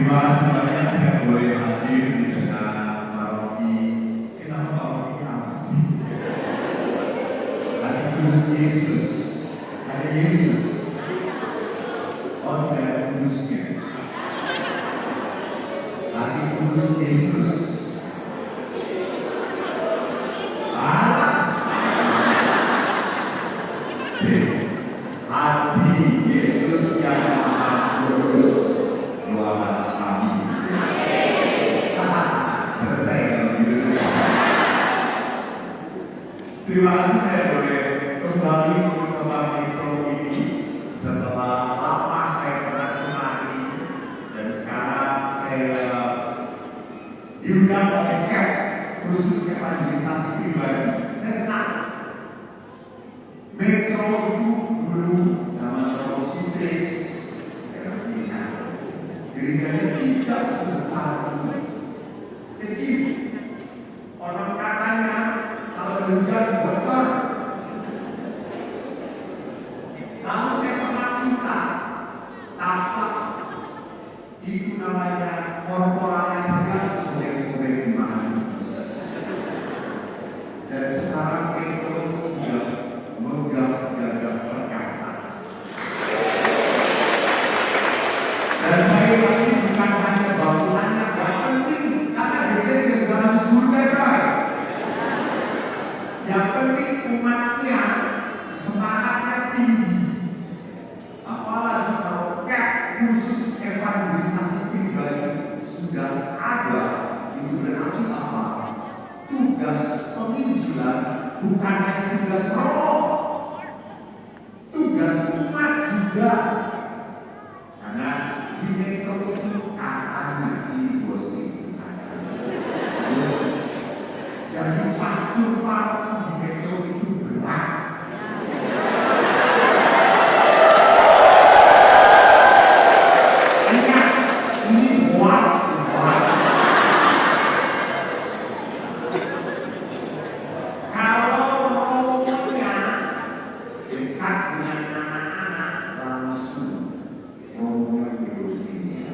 Terima kasih banyak saya boleh hadir di tengah paroki. Kenapa paroki apa sih? Hati kudus Yesus. Ada Yesus. Oh, tidak ada kudusnya. Hati kudus Yesus. Hati Yesus yang Maha Kudus. Doakan kami. Selesai kalau gitu. Terima kasih saya boleh kembali ke Kota Metro ini setelah lama saya pernah kemari dan sekarang saya diundang oleh CAP khusus evangelisasi pribadi. Saya senang. Metro itu dulu zaman Romo Sutris, saya masih ingat. Gerejanya tidak sebesar ini, kecil. Orang katanya kalau hujan bocor. Lalu saya pernah pisah, tapak itu namanya korporalnya saja sobek-sobek di mana. Dan sekarang Metro sudah megah-gagah perkasa. Dan saya yakin bukan hanya bangunannya yang penting, karena dia tidak bisa masuk surga kan. Yang penting umatnya semangatnya tinggi. Apalagi kalau CAP khusus evangelisasi pribadi sudah ada, itu berarti apa? Tugas penginjilan bukan hanya tugas roh, tugas umat juga. Karena di Metro itu katanya ini gosip. Jadi pastor paroki di Metro itu berat. Ingat, ini hoax. Kalau romonya dekat dengan anak-anak langsung romonya pedofili.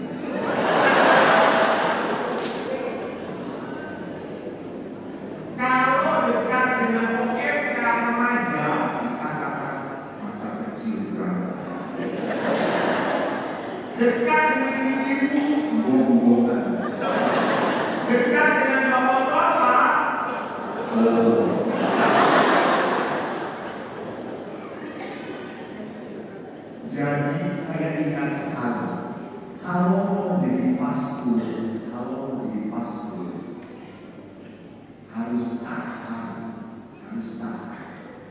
Kalau dekat dengan OMK remaja dikatakan masa kecil kurang. Dekat dengan ibu-ibu bohong-bohongan. Dekat dengan bapak-bapak jadi saya ingat sekali, kalau mau jadi pastor, harus tahan.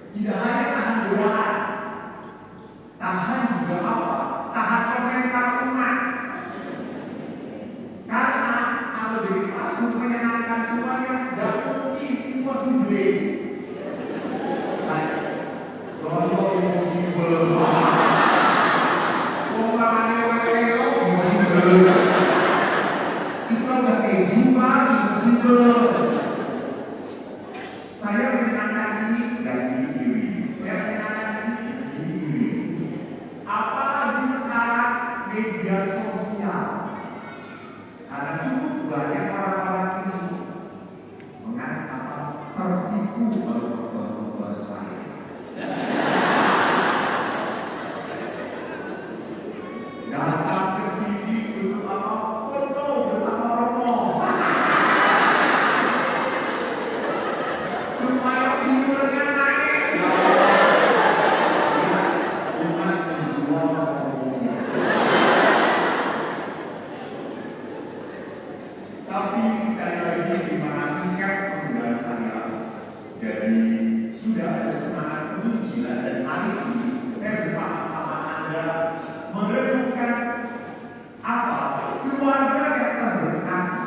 Tidak hanya tahan doaan, tahan juga apa? Tahan komentar umat. Karena kalau jadi pastor menyenangkan semuanya, tidak mungkin impossible. Saya kalau impossible. Itu udah kayak jumlah impossible. Saya menyenangkan ini dari sini kiri. Saya menyenangkan ini dari sini kiri. Apalagi sekarang media sosial. Karena cukup banyak orang-orang ini mengatakan tertipu oleh khotbah saya. Datang ke sini untuk apa? Foto bersama Romo. Supaya viewernya naik. Ya, umat menjual Romonya. Tapi sekali lagi terima kasih CAP mengundang saya. Jadi sudah ada semangat penginjilan dan hari ini saya bersama-sama Anda merenungkan apa keluarga yang terberkati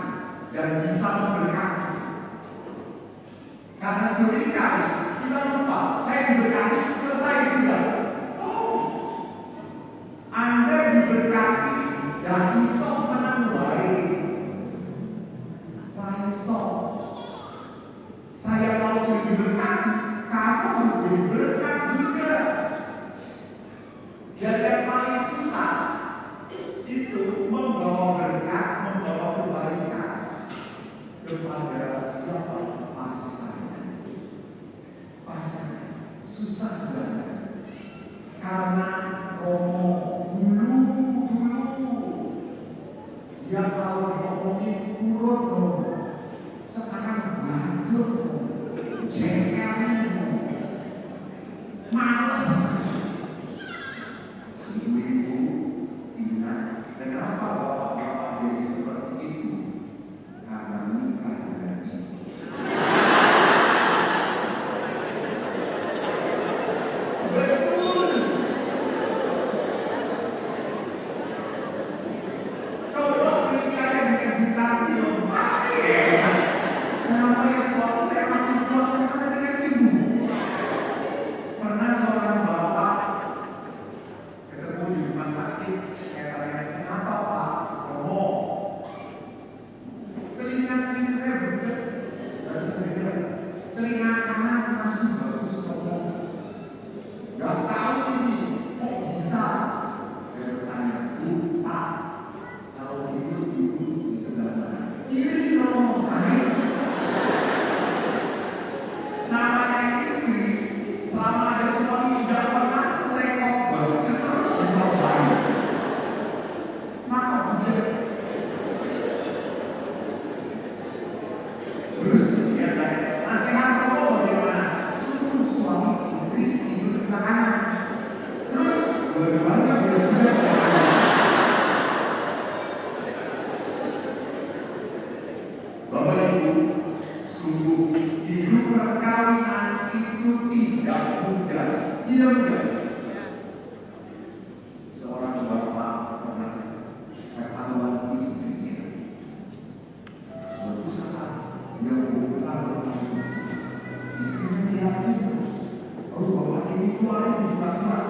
dan bisa memberkati. Karena seringkali kita lupa, saya diberkati selesai sudah. Oh, Anda diberkati dan bisa menang baik. Saya mau sudah diberkati, kamu harus jadi berkat juga. Dia kalau ngomongin urut dong. Sekarang bandel dong. Jengkelin dong. Males. Ibu-ibu ingat kenapa bapak-bapak jadi seperti itu? Karena nikah dengan ibu. Betul. Coba menikah dengan bintang film pasti enak. Kenapa ya suami saya makin kuat karena dengan ibu? Pernah seorang bapak ketemu di rumah sakit, saya tanya, kenapa Pak Romo? Telinga kiri saya budak, tapi saya bilang, telinga kanan masih bagus ngomong. Gak tahu ini, kok bisa? Saya bertanya, Pak, kalau tidur di sebelah mana? Kiri dong, baik. Namanya istri, selama ada suami tidak pernah selesai kok barunya terus dibawain. Maka benar. Terus dia tanya, nasihat kamu bagaimana? Suruh suami istri tidur sebelah kanan. Terus bagaimana benar-benar sekarang? Bapak Ibu, sungguh hidup perkawinan itu tidak mudah. Tidak mudah. Seorang bapak pernah ketahuan istrinya. Suatu saat dia pulang menangis. Istrinya lihatin terus. Oh, bapak ini keluarin di surat-surat.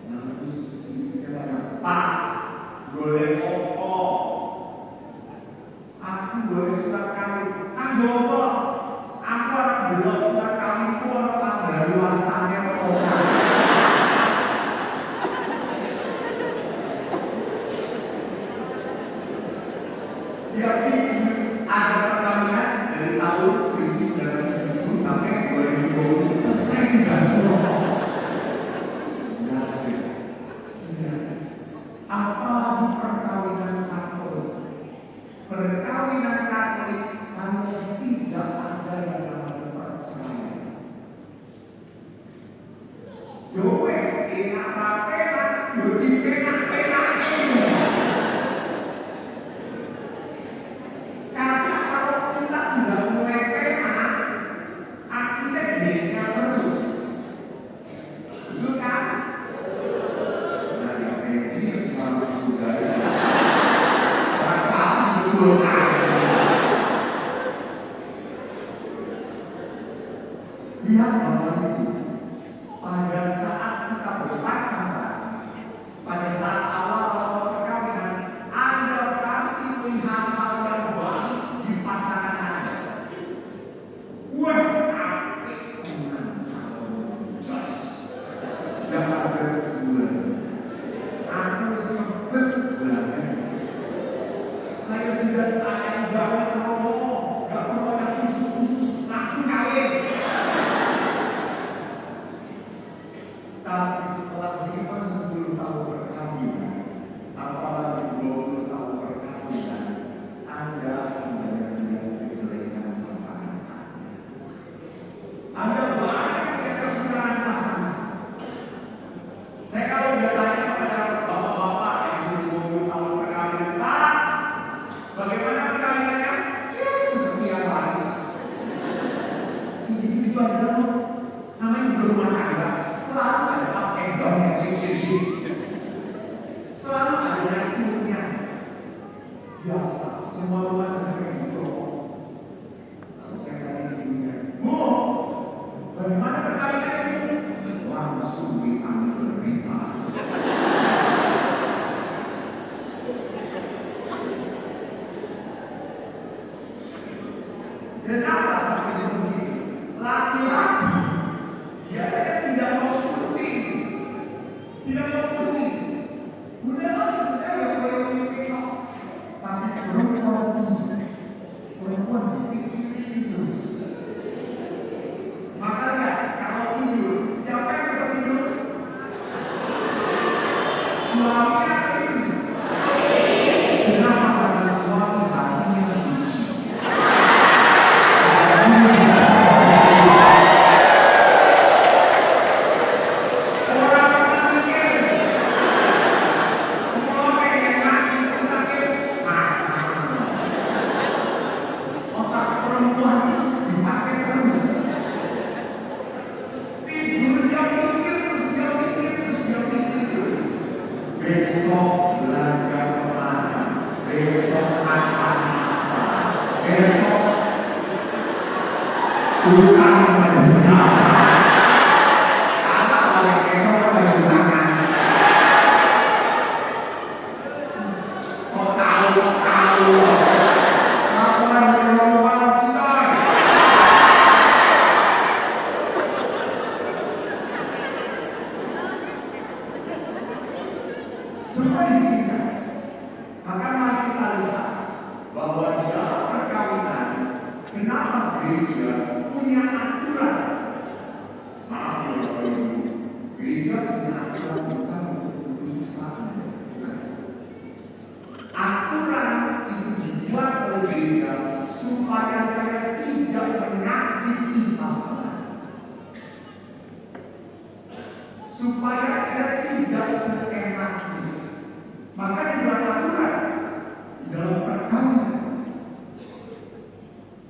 Lalu istrinya tanya, Pak, boleh apa? Aku boleh surat kawin. Aku apa? Aku akan belok surat kawin pun pada luasannya orang. Dia pikir ada perkawinan dari tahun 1970 sampai 2020 selesai tidak semua. Tidak ada. Tidak. Apalagi perkawinan Katolik. Perkawinan Katolik saya tidak ada yang namanya perceraian. Yowes, enak pena, yudi pena ini. Karena kalau kita tidak mulai pena, akhirnya jadinya terus. Betul kan? Nah, yang kayak gini harus sudah rasa betul kan? Lihat Bapak Ibu, pada saat kita berpacaran, pada saat awal-awal perkawinan, Anda pasti melihat hal yang baik di pasangan Anda. Wah, apik dengan calon jas. Jangan berjualan. Aku sebet banget. Saya sudah sayang banget Romo. Gak perlu ada khusus-khusus, langsung kawin. Tapi setelah 10 tahun perkawinan, apalagi 20 tahun perkawinan, Anda akan banyak melihat kejelekan pasangan Anda. Anda banyak melihat kekurangan pasangan. Saya kalau udah tanya kepada bapak-bapak yang sudah 20 tahun perkawinan, Pak, bagaimana perkawinannya? Ya seperti yang lain. Ini adalah namanya juga rumah tangga. Selalu ada up and down yang shake. Selalu ada naik turunnya. Biasa, semua rumah tangga kayak gitu. Lalu saya tanya ibunya, Bu, bagaimana perkawinannya? Langsung diambil berita. Kenapa sampai seperti itu? Laki-laki biasanya tidak mau pusing. Udahlah, udah gak boleh mikir. Tapi perempuan dipikirin terus. Makanya kalau tidur, siapa yang suka tidur? Suami atau istri? bukan pada siapa. Allah oleh ekor pada tangan. Kau tahu. Laporan dari orang kita. Semua kita. Maka mari kita lihat bahwa di dalam perkawinan, kenapa gereja punya aturan? Maaf ya Bapak Ibu, gereja punya aturan bukan untuk menyiksa, bukan. Aturan itu dibuat oleh gereja supaya saya tidak menyakiti pasangan, supaya saya tidak seenaknya. Maka dibuat aturan dalam perkawinan.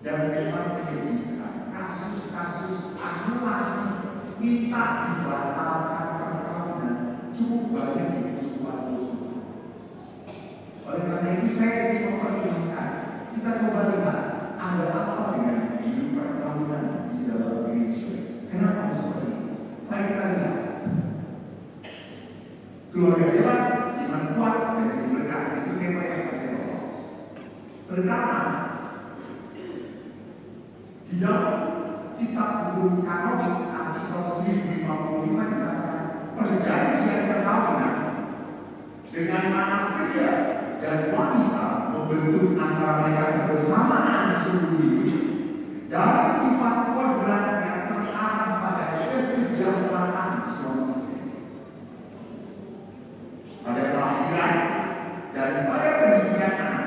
Dan memang terjadi kasus-kasus anulasi minta dibatalkan perkawinan cukup banyak di musibah-musibah. Oleh karena itu saya ingin memperlihatkan, kita coba lihat ada apa dengan hidup perkawinan di dalam gereja. Kenapa harus seperti itu? Mari kita lihat. Keluarga hebat, iman kuat, dan hidup berkat. Itu tema yang saya bawa. Pertama, di dalam kitab buku kanonik artikel 1055 dikatakan perjanjian perkawinan dengan anak pria dan wanita membentuk antara mereka kebersamaan seumur hidup dari sifat kodrat yang terarah pada kesejahteraan suami istri. Pada kelahiran dan pada pendidikan anak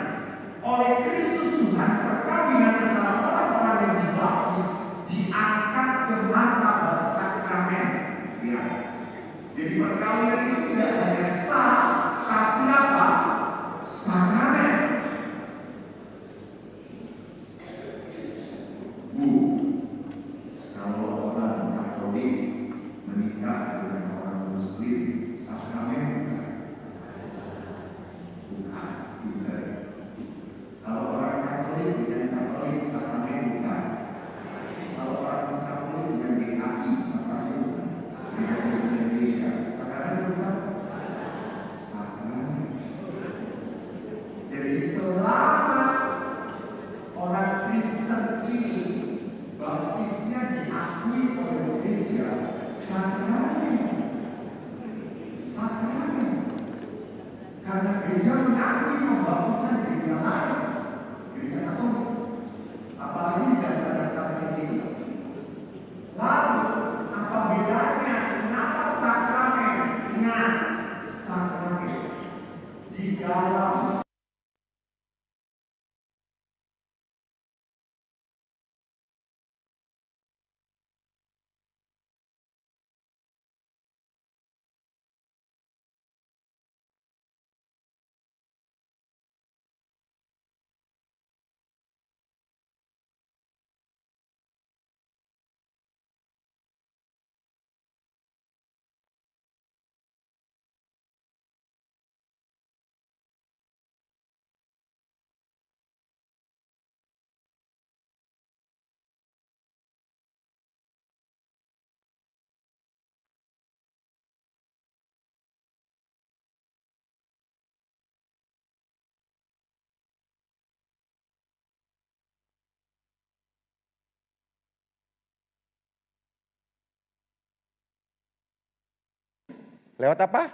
oleh Kristus Tuhan, perkawinan antara orang-orang yang dibaptis diangkat ke martabat sakramen. Ya. Jadi perkawinan itu tidak hanya sah, tapi apa? Sakramen. Bu, kalau orang Katolik menikah dengan orang Muslim, sakramen bukan. Bukan. Kalau orang Katolik dengan Katolik, sakramen bukan. Kalau orang Katolik dengan GKI, sakramen bukan. Gereja Kristen Indonesia, sakramen bukan. Sakramen. Jadi selama orang Kristen ini baptisnya diakui oleh gereja, sakramen. Sakramen. Karena gereja mengakui pembaptisan gereja lain, gereja Katolik, apalagi tidak tanda-tanda KTI. Lalu apa bedanya? Kenapa sakramen? Ingat, sakramen di dalam lewat apa?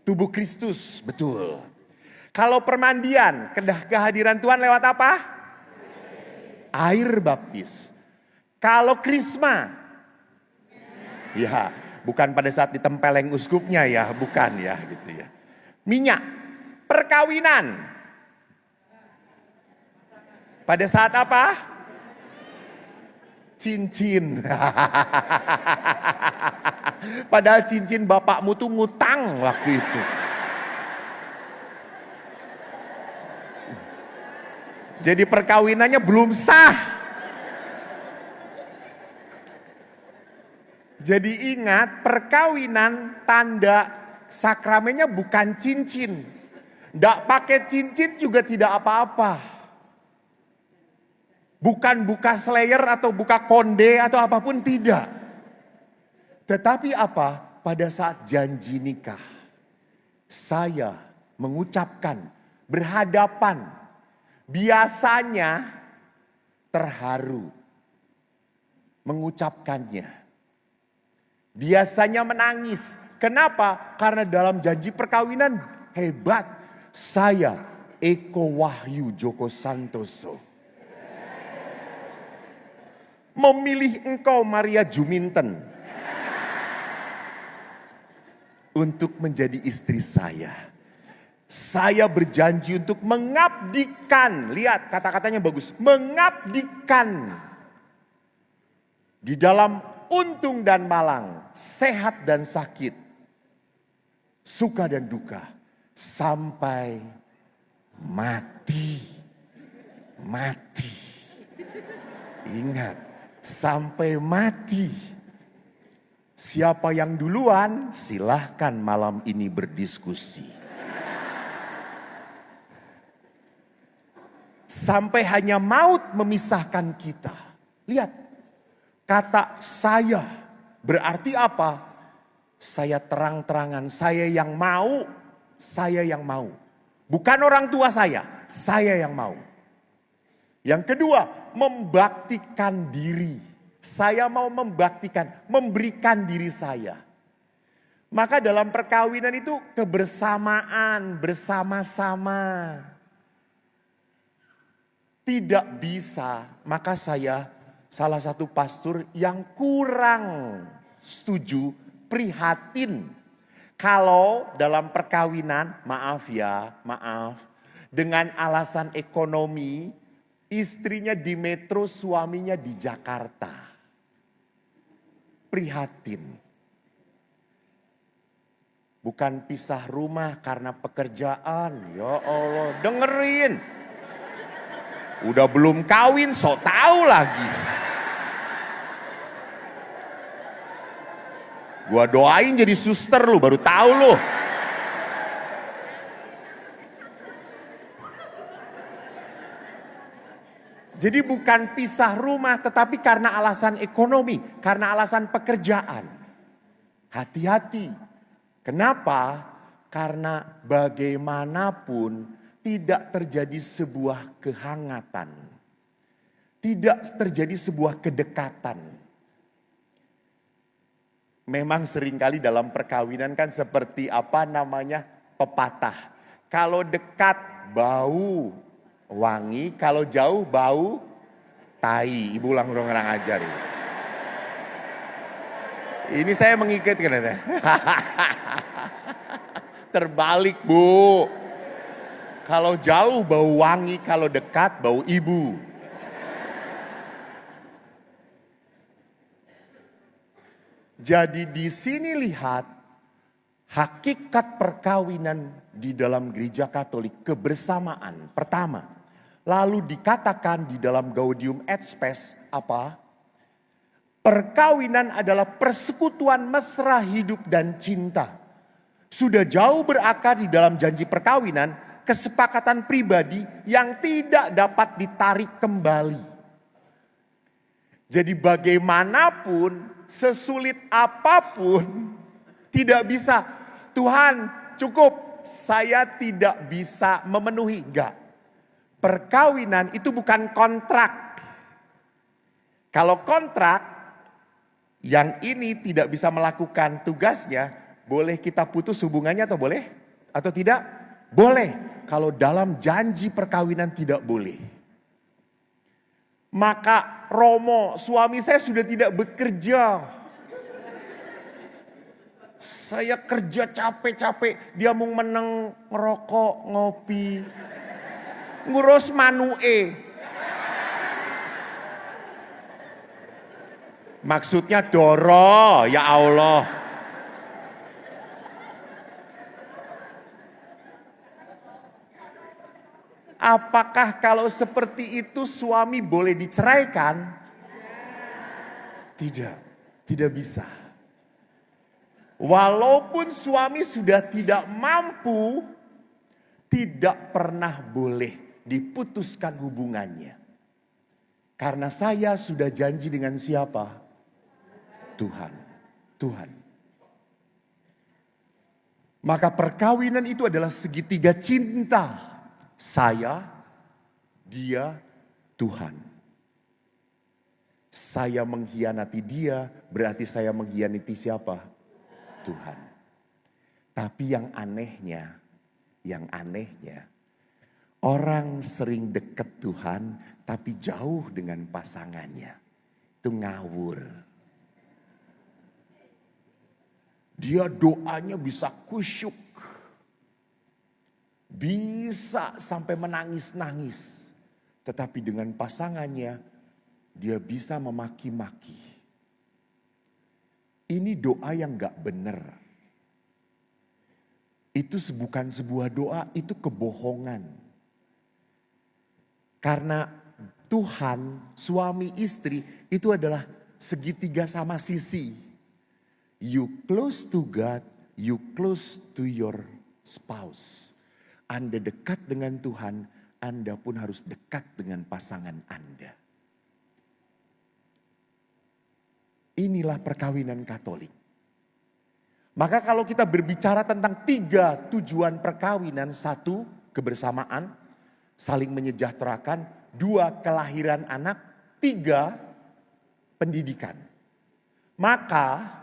Tubuh Kristus, betul. Kalau permandian, kehadiran Tuhan lewat apa? Air baptis. Kalau krisma, ya bukan pada saat ditempeleng uskupnya ya, bukan ya gitu ya. Minyak, perkawinan. Pada saat apa? Cincin. Padahal cincin bapakmu tuh ngutang waktu itu. Jadi perkawinannya belum sah. Jadi ingat, perkawinan tanda sakramennya bukan cincin. Nggak pakai cincin juga tidak apa-apa. Bukan buka slayer atau buka konde atau apapun, tidak. Tetapi apa? Pada saat janji nikah, saya mengucapkan berhadapan, biasanya terharu mengucapkannya. Biasanya menangis. Kenapa? Karena dalam janji perkawinan hebat. Saya, Eko Wahyu Joko Santoso, memilih engkau Maria Juminten untuk menjadi istri saya. Saya berjanji untuk mengabdikan. Lihat kata-katanya bagus. Mengabdikan. Di dalam untung dan malang, sehat dan sakit, suka dan duka, sampai mati. Mati. Ingat, sampai mati. Siapa yang duluan, silahkan malam ini berdiskusi. Sampai hanya maut memisahkan kita. Lihat. Kata saya berarti apa? Saya terang-terangan, saya yang mau, saya yang mau. Bukan orang tua saya yang mau. Yang kedua, membaktikan diri. Saya mau membaktikan, memberikan diri saya. Maka dalam perkawinan itu kebersamaan, bersama-sama. Tidak bisa, maka saya salah satu pastor yang kurang setuju, prihatin. Kalau dalam perkawinan, maaf, dengan alasan ekonomi, istrinya di Metro, suaminya di Jakarta. Prihatin. Bukan pisah rumah karena pekerjaan, ya Allah, dengerin. Udah belum kawin, sok tahu lagi. Gua doain jadi suster lu, baru tahu lu. Jadi bukan pisah rumah, tetapi karena alasan ekonomi, karena alasan pekerjaan. Hati-hati. Kenapa? Karena bagaimanapun tidak terjadi sebuah kehangatan. Tidak terjadi sebuah kedekatan. Memang seringkali dalam perkawinan kan seperti pepatah. Kalau dekat bau wangi, kalau jauh bau tai. Ibu ulang orang ajar. Ini saya mengikatkan. Terbalik, Bu. Kalau jauh bau wangi, kalau dekat bau ibu. Jadi di sini lihat hakikat perkawinan di dalam gereja Katolik, kebersamaan pertama. Lalu dikatakan di dalam Gaudium et Spes apa? Perkawinan adalah persekutuan mesra hidup dan cinta. Sudah jauh berakar di dalam janji perkawinan, kesepakatan pribadi yang tidak dapat ditarik kembali. Jadi bagaimanapun, sesulit apapun, tidak bisa. Tuhan cukup, saya tidak bisa memenuhi. Enggak. Perkawinan itu bukan kontrak. Kalau kontrak, yang ini tidak bisa melakukan tugasnya, boleh kita putus hubungannya atau boleh? Atau tidak? Boleh. Kalau dalam janji perkawinan tidak boleh. Maka Romo, suami saya sudah tidak bekerja. Saya kerja capek-capek, dia mau meneng, ngerokok, ngopi. Ngurus manue. Maksudnya doro, ya Allah. Apakah kalau seperti itu suami boleh diceraikan? Tidak, tidak bisa. Walaupun suami sudah tidak mampu, tidak pernah boleh diputuskan hubungannya. Karena saya sudah janji dengan siapa? Tuhan. Tuhan. Maka perkawinan itu adalah segitiga cinta. Saya, dia, Tuhan. Saya mengkhianati dia, berarti saya mengkhianati siapa? Tuhan. Tapi yang anehnya, orang sering dekat Tuhan, tapi jauh dengan pasangannya. Itu ngawur. Dia doanya bisa kusyuk. Bisa sampai menangis-nangis. Tetapi dengan pasangannya, dia bisa memaki-maki. Ini doa yang gak benar. Itu bukan sebuah doa, itu kebohongan. Karena Tuhan, suami istri itu adalah segitiga sama sisi. You close to God, you close to your spouse. Anda dekat dengan Tuhan, Anda pun harus dekat dengan pasangan Anda. Inilah perkawinan Katolik. Maka kalau kita berbicara tentang 3 tujuan perkawinan, 1 kebersamaan, saling menyejahterakan, 2 kelahiran anak, 3 pendidikan. Maka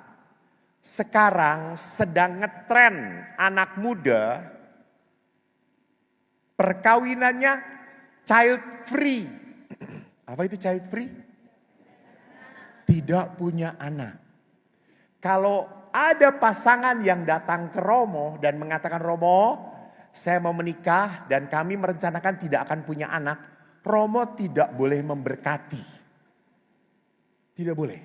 sekarang sedang ngetren anak muda perkawinannya child free. Apa itu child free? Tidak punya anak. Kalau ada pasangan yang datang ke Romo dan mengatakan, Romo, saya mau menikah dan kami merencanakan tidak akan punya anak. Romo tidak boleh memberkati. Tidak boleh.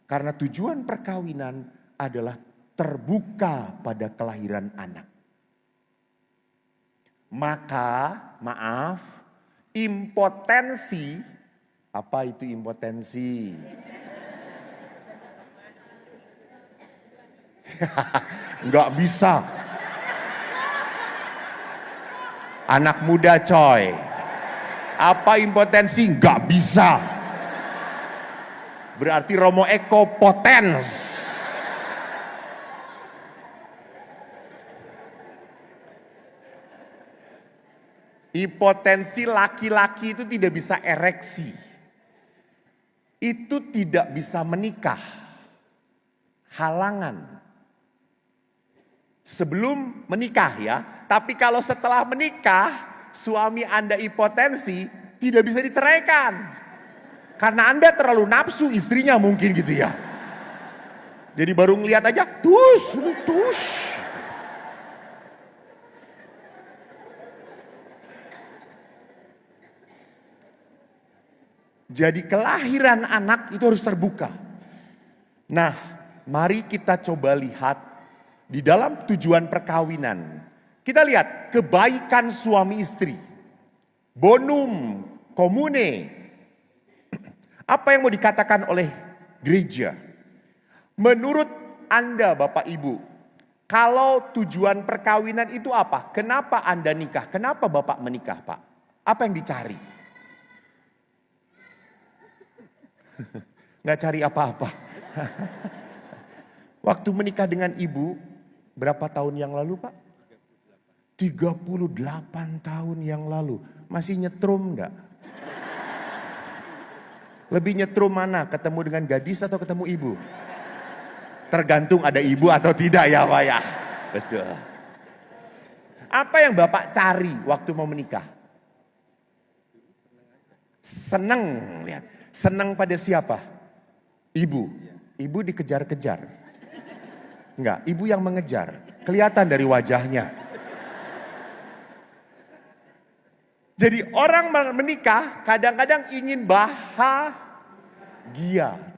Karena tujuan perkawinan adalah terbuka pada kelahiran anak. Maka, maaf, impotensi, apa itu impotensi? Enggak bisa. Anak muda coy. Apa impotensi? Enggak bisa. Berarti Romo Eko potens. Impotensi laki-laki itu tidak bisa ereksi. Itu tidak bisa menikah. Halangan. Sebelum menikah ya. Tapi kalau setelah menikah, suami Anda impotensi, tidak bisa diceraikan. Karena Anda terlalu nafsu istrinya mungkin gitu ya. Jadi baru ngeliat aja, tus. Jadi kelahiran anak itu harus terbuka. Nah, mari kita coba lihat di dalam tujuan perkawinan. Kita lihat kebaikan suami istri. Bonum comune. Apa yang mau dikatakan oleh gereja? Menurut Anda Bapak Ibu, kalau tujuan perkawinan itu apa? Kenapa Anda nikah? Kenapa Bapak menikah, Pak? Apa yang dicari? Nggak cari apa-apa. Waktu menikah dengan ibu, berapa tahun yang lalu Pak? 38 tahun yang lalu. Masih nyetrum enggak? Lebih nyetrum mana? Ketemu dengan gadis atau ketemu ibu? Tergantung ada ibu atau tidak ya Pak ya. Betul. Apa yang Bapak cari waktu mau menikah? Seneng lihat. Senang pada siapa? Ibu. Ibu dikejar-kejar. Enggak, ibu yang mengejar. Kelihatan dari wajahnya. Jadi orang menikah kadang-kadang ingin bahagia.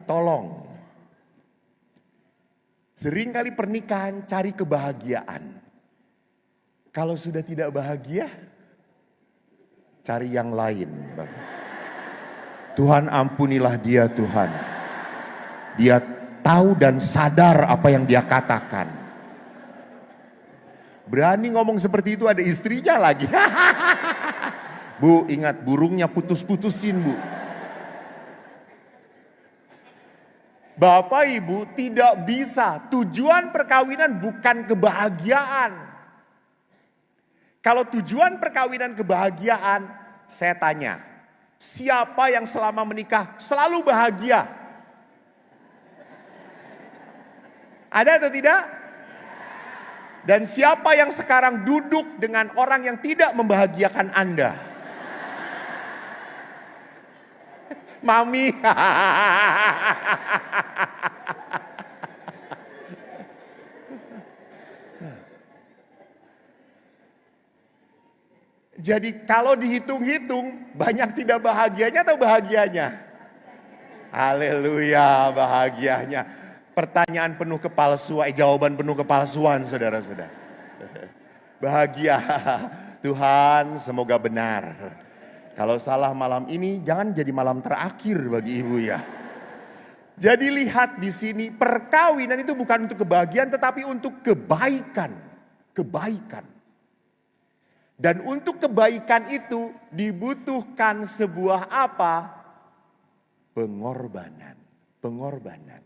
Tolong. Seringkali pernikahan cari kebahagiaan. Kalau sudah tidak bahagia, cari yang lain. Bagus. Tuhan ampunilah dia Tuhan. Dia tahu dan sadar apa yang dia katakan. Berani ngomong seperti itu ada istrinya lagi. Bu ingat burungnya putus-putusin bu. Bapak Ibu tidak bisa. Tujuan perkawinan bukan kebahagiaan. Kalau tujuan perkawinan kebahagiaan, saya tanya, siapa yang selama menikah selalu bahagia? Ada atau tidak? Dan siapa yang sekarang duduk dengan orang yang tidak membahagiakan Anda? Mami. Jadi kalau dihitung-hitung, banyak tidak bahagianya atau bahagianya? Haleluya, bahagianya. Pertanyaan penuh kepalsuan, jawaban penuh kepalsuan saudara-saudara. Bahagia. Tuhan semoga benar. Kalau salah malam ini jangan jadi malam terakhir bagi ibu ya. Jadi lihat di sini, perkawinan itu bukan untuk kebahagiaan tetapi untuk kebaikan. Kebaikan. Dan untuk kebaikan itu dibutuhkan sebuah apa? Pengorbanan. Pengorbanan.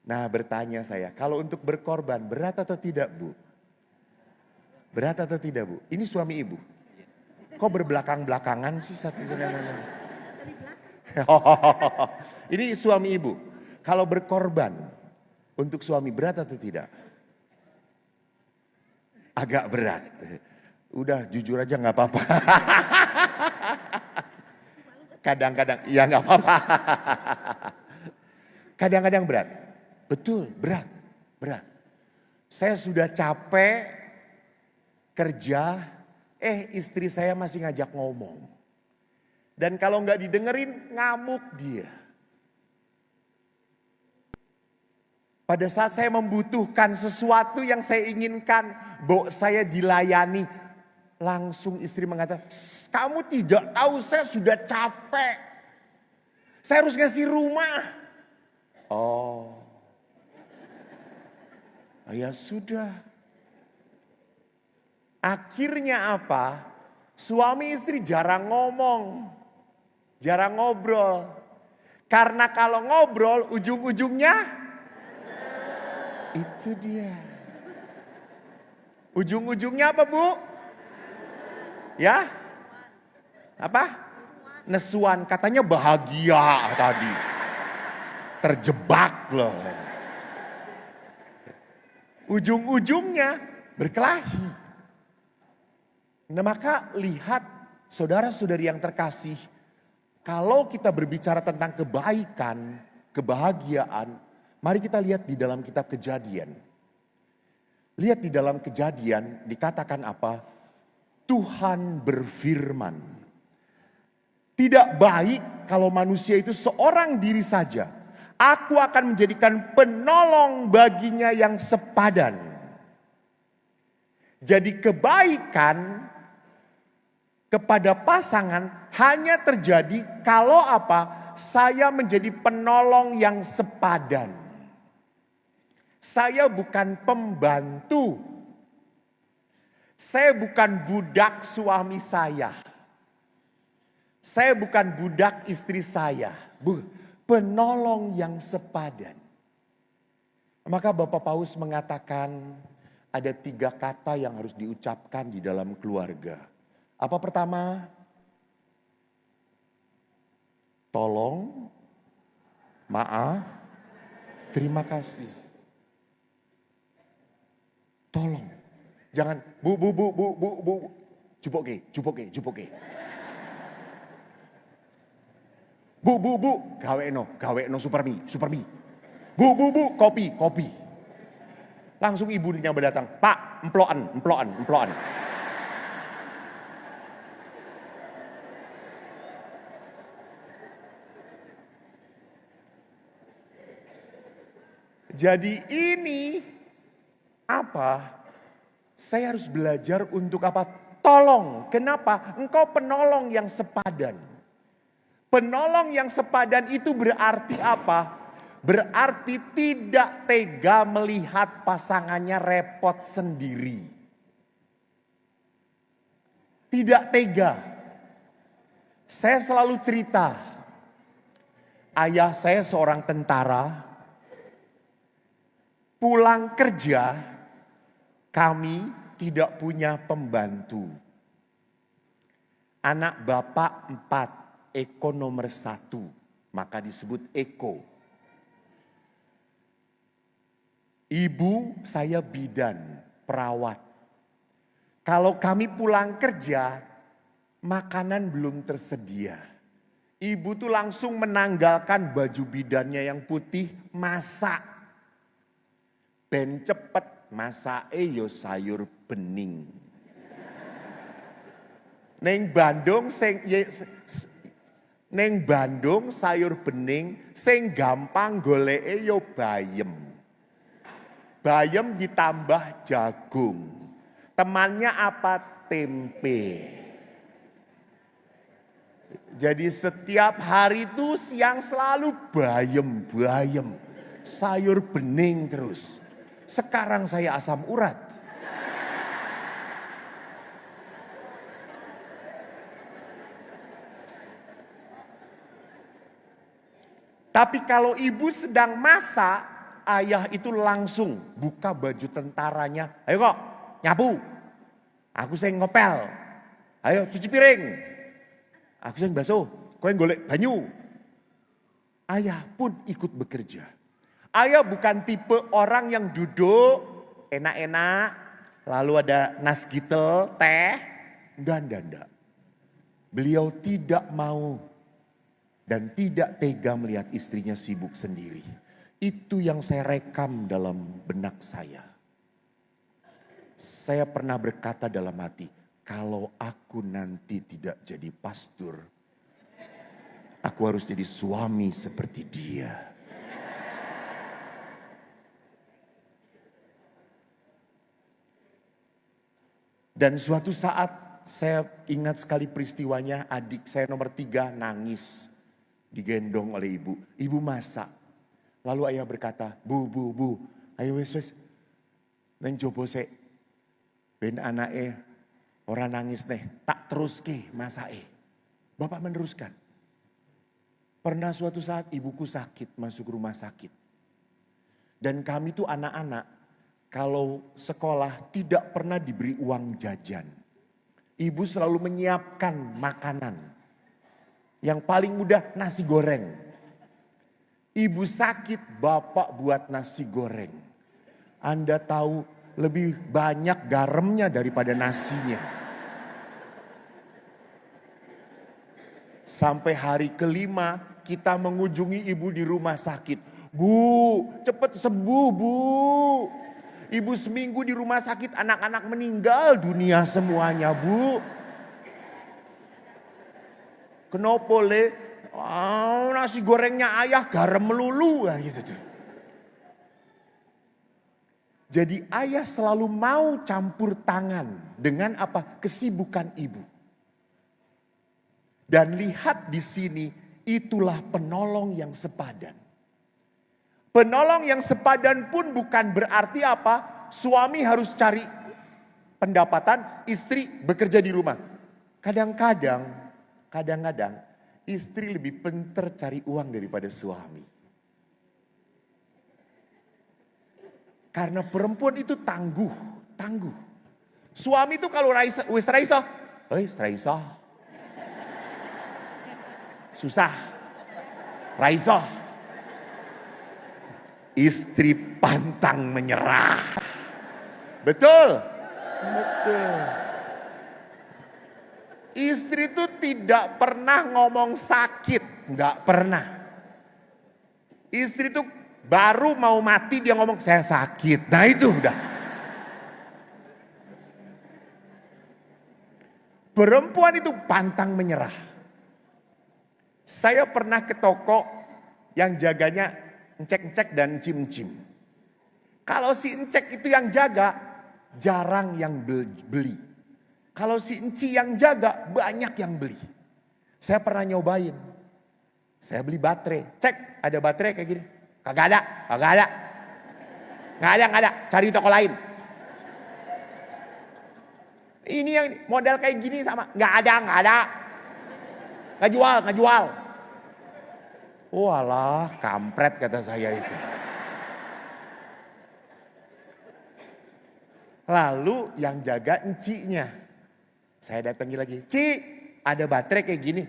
Nah bertanya saya, kalau untuk berkorban berat atau tidak Bu? Berat atau tidak Bu? Ini suami ibu. Kok berbelakang-belakangan sih satu? Ini suami ibu. Kalau berkorban untuk suami berat atau tidak? Agak berat. Udah jujur aja gak apa-apa. Kadang-kadang, ya gak apa-apa. Kadang-kadang berat. Betul, berat. Berat. Saya sudah capek kerja, istri saya masih ngajak ngomong. Dan kalau gak didengerin, ngamuk dia. Pada saat saya membutuhkan sesuatu yang saya inginkan, saya dilayani. Langsung istri mengatakan, kamu tidak tahu saya sudah capek. Saya harus ngasih rumah. Oh, ya sudah. Akhirnya apa? Suami istri jarang ngomong. Jarang ngobrol. Karena kalau ngobrol ujung-ujungnya itu dia. Ujung-ujungnya apa Bu? Ya? Apa? Nesuan. Katanya bahagia tadi. Terjebak loh. Ujung-ujungnya berkelahi. Nah maka lihat saudara-saudari yang terkasih. Kalau kita berbicara tentang kebaikan, kebahagiaan. Mari kita lihat di dalam kitab Kejadian. Lihat di dalam Kejadian dikatakan apa? Tuhan berfirman. Tidak baik kalau manusia itu seorang diri saja. Aku akan menjadikan penolong baginya yang sepadan. Jadi kebaikan kepada pasangan hanya terjadi kalau apa? Saya menjadi penolong yang sepadan. Saya bukan pembantu. Saya bukan budak suami saya. Saya bukan budak istri saya. Penolong yang sepadan. Maka Bapak Paus mengatakan ada 3 kata yang harus diucapkan di dalam keluarga. Apa pertama? Tolong, maaf, terima kasih. Tolong. Jangan bu. Jupoke. Bu. Gawe no supermi. Bu, kopi. Langsung ibunya berdatang. Pak, emploan. Jadi ini apa? Saya harus belajar untuk apa? Tolong. Kenapa? Engkau penolong yang sepadan. Penolong yang sepadan itu berarti apa? Berarti tidak tega melihat pasangannya repot sendiri. Tidak tega. Saya selalu cerita. Ayah saya seorang tentara. Pulang kerja, kami tidak punya pembantu. Anak bapak 4, Eko nomor 1, maka disebut Eko. Ibu saya bidan, perawat. Kalau kami pulang kerja, makanan belum tersedia. Ibu tuh langsung menanggalkan baju bidannya yang putih, masak. Ben cepet masake yo sayur bening. Neng Bandung sayur bening sing gampang goleke yo bayem. Bayem ditambah jagung. Temannya apa? Tempe. Jadi setiap hari itu siang selalu bayem. Sayur bening terus. Sekarang saya asam urat. Tapi kalau ibu sedang masak, ayah itu langsung buka baju tentaranya. Ayo kok, nyapu. Aku sing ngopel. Ayo cuci piring. Aku sing basuh. Kowe golek banyu. Ayah pun ikut bekerja. Ayah bukan tipe orang yang duduk enak-enak, lalu ada nasgitel, teh, enggak. Beliau tidak mau dan tidak tega melihat istrinya sibuk sendiri. Itu yang saya rekam dalam benak saya. Saya pernah berkata dalam hati, kalau aku nanti tidak jadi pastor, aku harus jadi suami seperti dia. Dan suatu saat saya ingat sekali peristiwanya, adik saya nomor 3 nangis. Digendong oleh ibu. Ibu masak. Lalu ayah berkata, bu, ayo wes. Neng jobo se. Ben anake orang nangis nih. Tak terus ke masake. Bapak meneruskan. Pernah suatu saat ibuku sakit, masuk rumah sakit. Dan kami tuh anak-anak. Kalau sekolah tidak pernah diberi uang jajan. Ibu selalu menyiapkan makanan. Yang paling mudah nasi goreng. Ibu sakit, bapak buat nasi goreng. Anda tahu lebih banyak garamnya daripada nasinya. Sampai hari kelima kita mengunjungi ibu di rumah sakit. Bu, cepet sembuh bu. Ibu seminggu di rumah sakit, anak-anak meninggal dunia semuanya bu. Kenapa le? Oh, nasi gorengnya ayah garam melulu gitu tuh. Jadi ayah selalu mau campur tangan dengan apa? Kesibukan ibu. Dan lihat di sini, itulah penolong yang sepadan. Penolong yang sepadan pun bukan berarti apa? Suami harus cari pendapatan, istri bekerja di rumah. Kadang-kadang istri lebih pintar cari uang daripada suami. Karena perempuan itu tangguh. Suami itu kalau Raisa, susah. Raisa. Istri pantang menyerah. Betul. Istri itu tidak pernah ngomong sakit. Enggak pernah. Istri itu baru mau mati dia ngomong saya sakit. Nah itu udah. Perempuan itu pantang menyerah. Saya pernah ke toko yang jaganya encek-encek dan cim-cim. Kalau si encek itu yang jaga, jarang yang beli. Kalau si enci yang jaga, banyak yang beli. Saya pernah nyobain. Saya beli baterai. Cek, ada baterai kayak gini. Kagak ada. Nggak ada. Cari toko lain. Ini yang model kayak gini sama. Nggak ada. Nggak jual. Walah, kampret kata saya itu. Lalu yang jaga enciknya. Saya datangi lagi, Ci, ada baterai kayak gini.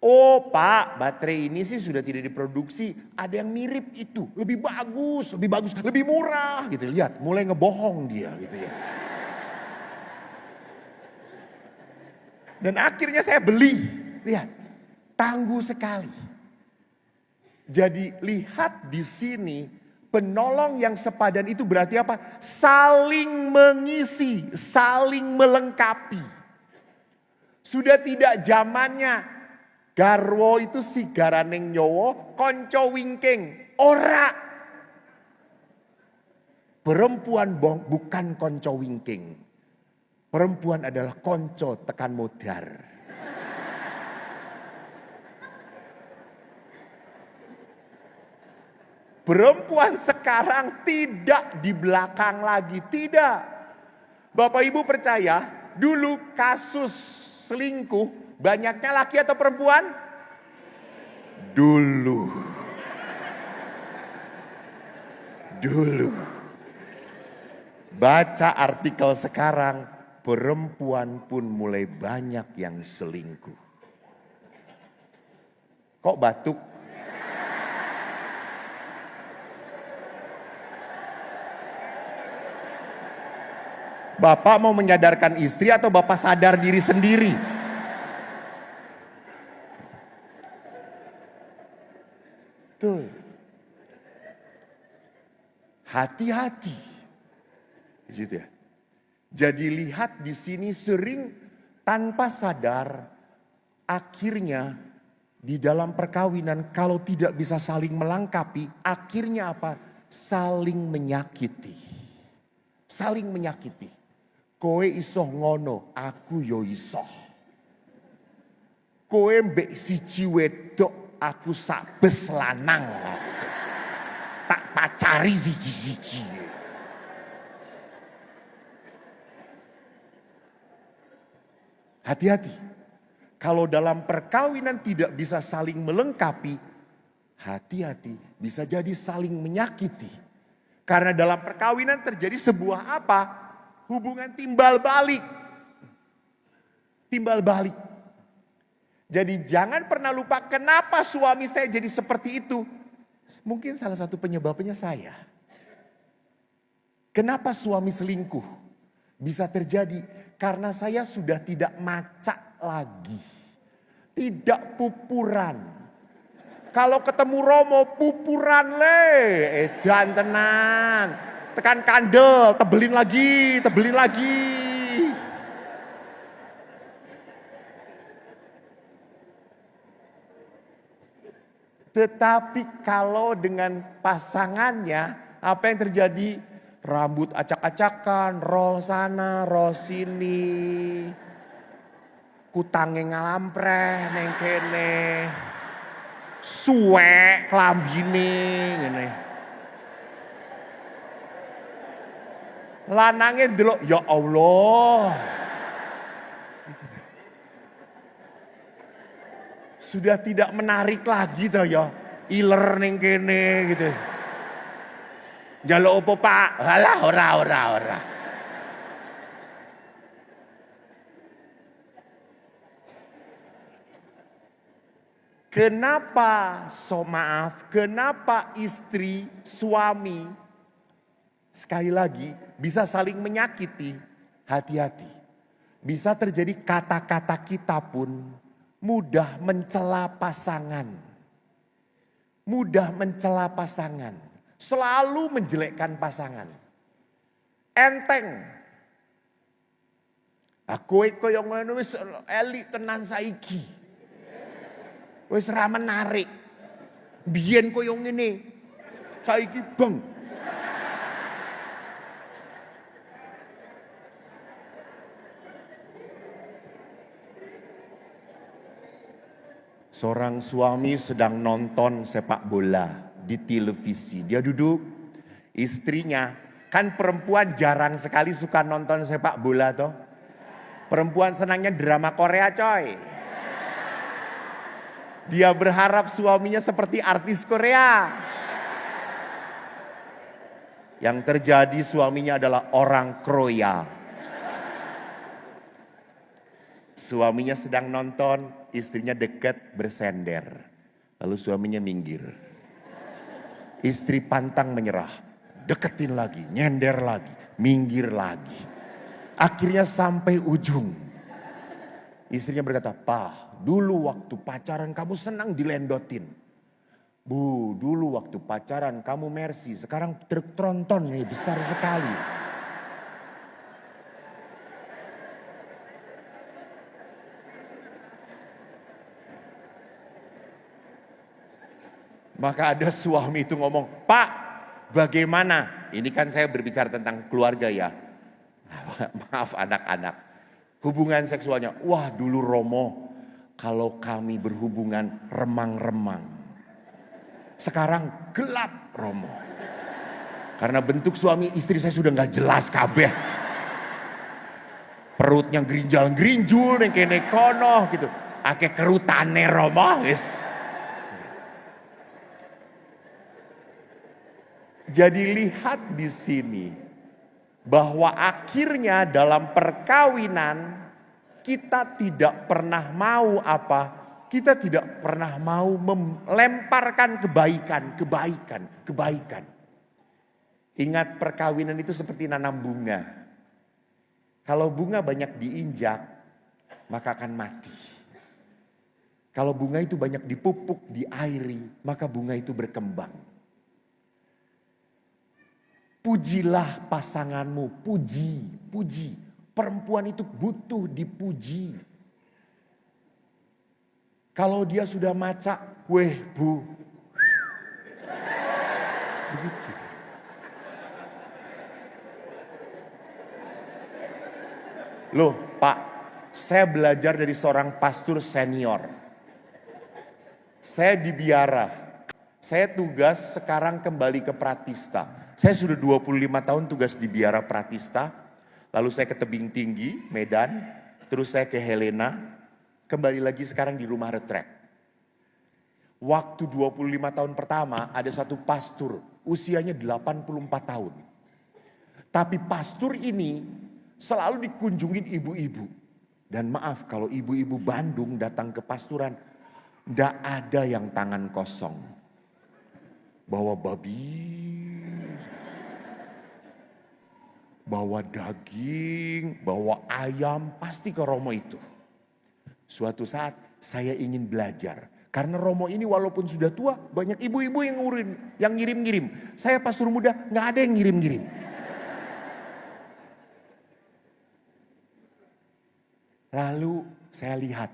Oh Pak, baterai ini sih sudah tidak diproduksi. Ada yang mirip itu, lebih bagus, lebih murah gitu. Lihat, mulai ngebohong dia gitu ya. Dan akhirnya saya beli. Lihat, tangguh sekali. Jadi lihat di sini, penolong yang sepadan itu berarti apa? Saling mengisi, saling melengkapi. Sudah tidak zamannya garwo itu si garaneng nyowo, konco wingking. Ora. Perempuan bukan konco wingking. Perempuan adalah konco tekan modar. Perempuan sekarang tidak di belakang lagi, tidak. Bapak Ibu percaya, dulu kasus selingkuh banyaknya laki atau perempuan? Dulu. Baca artikel sekarang, perempuan pun mulai banyak yang selingkuh. Kok batuk? Bapak mau menyadarkan istri atau Bapak sadar diri sendiri? Tuh. Hati-hati. Gitu ya. Jadi lihat di sini sering tanpa sadar akhirnya di dalam perkawinan kalau tidak bisa saling melengkapi, akhirnya apa? Saling menyakiti. Saling menyakiti. Kowe iso ngono, aku yo iso. Kowe mbek siji wedok, aku sakbes lanang. Tak pacari siji-siji. Hati-hati. Kalau dalam perkawinan tidak bisa saling melengkapi, hati-hati bisa jadi saling menyakiti. Karena dalam perkawinan terjadi sebuah apa? Hubungan timbal balik. Timbal balik. Jadi jangan pernah lupa kenapa suami saya jadi seperti itu. Mungkin salah satu penyebabnya saya. Kenapa suami selingkuh? Bisa terjadi karena saya sudah tidak macak lagi. Tidak pupuran. Kalau ketemu Romo pupuran edan tenan. Tekan kandel, tebelin lagi. Tetapi kalau dengan pasangannya, apa yang terjadi? Rambut acak-acakan, roll sana, roll sini. Kutange ngalampreh neng kene. Suwek klambine ngene. Lanange ndelok ya Allah. Sudah tidak menarik lagi toh ya. Iler ning kene gitu. Njaluk opo Pak? Halah ora. Kenapa kenapa istri, suami, sekali lagi bisa saling menyakiti? Hati-hati. Bisa terjadi kata-kata kita pun mudah mencela pasangan. Mudah mencela pasangan. Selalu menjelekkan pasangan. Enteng. Aku koyo ngono wis elik tenan saiki. Wis ra menarik. Biyen koyo ngene. Saiki beng. Seorang suami sedang nonton sepak bola di televisi. Dia duduk, istrinya, kan perempuan jarang sekali suka nonton sepak bola toh. Perempuan senangnya drama Korea coy. Dia berharap suaminya seperti artis Korea. Yang terjadi suaminya adalah orang Korea. Suaminya sedang nonton, istrinya dekat bersender. Lalu suaminya minggir. Istri pantang menyerah. Deketin lagi, nyender lagi, minggir lagi. Akhirnya sampai ujung. Istrinya berkata, "Pak, dulu waktu pacaran kamu senang dilendotin. Bu, dulu waktu pacaran kamu Mercy, sekarang truk tronton nih besar sekali." Maka ada suami itu ngomong, "Pak, bagaimana?" Ini kan saya berbicara tentang keluarga ya. Maaf anak-anak. Hubungan seksualnya, wah dulu Romo, kalau kami berhubungan remang-remang. Sekarang gelap Romo. Karena bentuk suami istri saya sudah gak jelas kabeh. Perutnya gerinjal-gerinjul, kene kono gitu. Ake kerutane Romo, wis. Jadi lihat di sini bahwa akhirnya dalam perkawinan kita tidak pernah mau apa? Kita tidak pernah mau melemparkan kebaikan. Ingat perkawinan itu seperti nanam bunga. Kalau bunga banyak diinjak, maka akan mati. Kalau bunga itu banyak dipupuk, diairi, maka bunga itu berkembang. Pujilah pasanganmu, puji. Perempuan itu butuh dipuji. Kalau dia sudah maca, weh bu. Begitu. Loh Pak, saya belajar dari seorang pastor senior. Saya di Biara. Saya tugas sekarang kembali ke Pratista. Saya sudah 25 tahun tugas di Biara Pratista. Lalu saya ke Tebing Tinggi, Medan. Terus saya ke Helena. Kembali lagi sekarang di rumah retret. Waktu 25 tahun pertama ada satu pastor. Usianya 84 tahun. Tapi pastor ini selalu dikunjungin ibu-ibu. Dan maaf kalau ibu-ibu Bandung datang ke pasturan. Tidak ada yang tangan kosong. Bawa babi. Bawa daging, bawa ayam, pasti ke Romo itu. Suatu saat saya ingin belajar. Karena Romo ini walaupun sudah tua, banyak ibu-ibu yang ngirim-ngirim. Saya pastor muda, gak ada yang ngirim-ngirim. Lalu saya lihat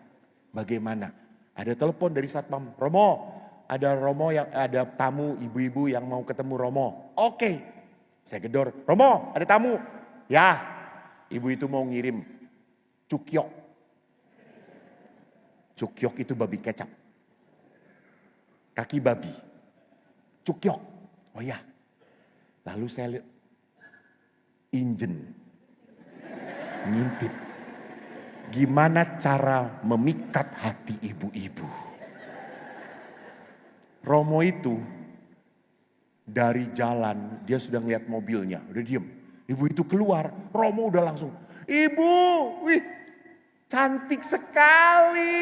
bagaimana. Ada telepon dari satpam, Romo, ada tamu ibu-ibu yang mau ketemu Romo. Oke, saya gedor, Romo ada tamu. Ya, ibu itu mau ngirim cukyok. Cukyok itu babi kecap. Kaki babi. Cukyok. Oh ya. Lalu saya lihat Injen. Ngintip. Gimana cara memikat hati ibu-ibu. Romo itu dari jalan dia sudah ngeliat mobilnya. Udah diem. Ibu itu keluar. Romo udah langsung. Ibu, wih cantik sekali.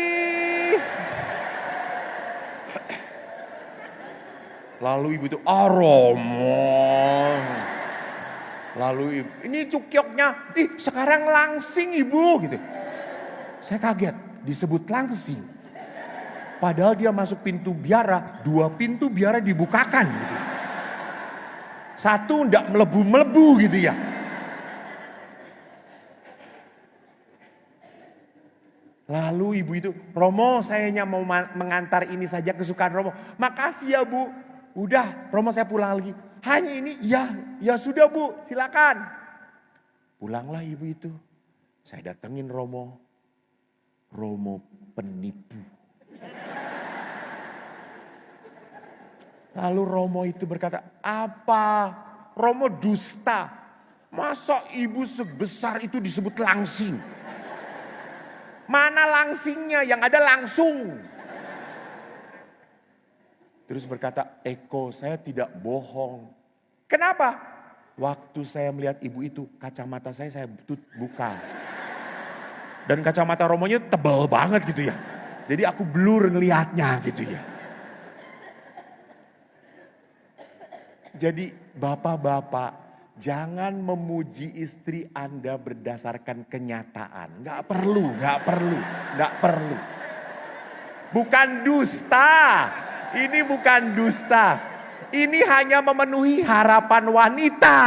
Lalu ibu itu, Romo. Lalu ibu, ini cukyoknya, sekarang langsing ibu gitu. Saya kaget, disebut langsing. Padahal dia masuk pintu biara, 2 pintu biara dibukakan gitu. Satu ndak melebu-melebu gitu ya. Lalu ibu itu, Romo saya hanya mau mengantar ini saja kesukaan Romo. Makasih ya bu. Udah Romo saya pulang lagi. Hanya ini, ya sudah bu silakan. Pulanglah ibu itu. Saya datengin Romo. Romo penipu. Lalu Romo itu berkata, apa? Romo dusta. Masa ibu sebesar itu disebut langsing? Mana langsingnya? Yang ada langsung. Terus berkata, Eko saya tidak bohong. Kenapa? Waktu saya melihat ibu itu, kacamata saya buka. Dan kacamata Romonya tebal banget gitu ya. Jadi aku blur ngelihatnya gitu ya. Jadi bapak-bapak, jangan memuji istri Anda berdasarkan kenyataan. Gak perlu. Bukan dusta. Ini bukan dusta. Ini hanya memenuhi harapan wanita.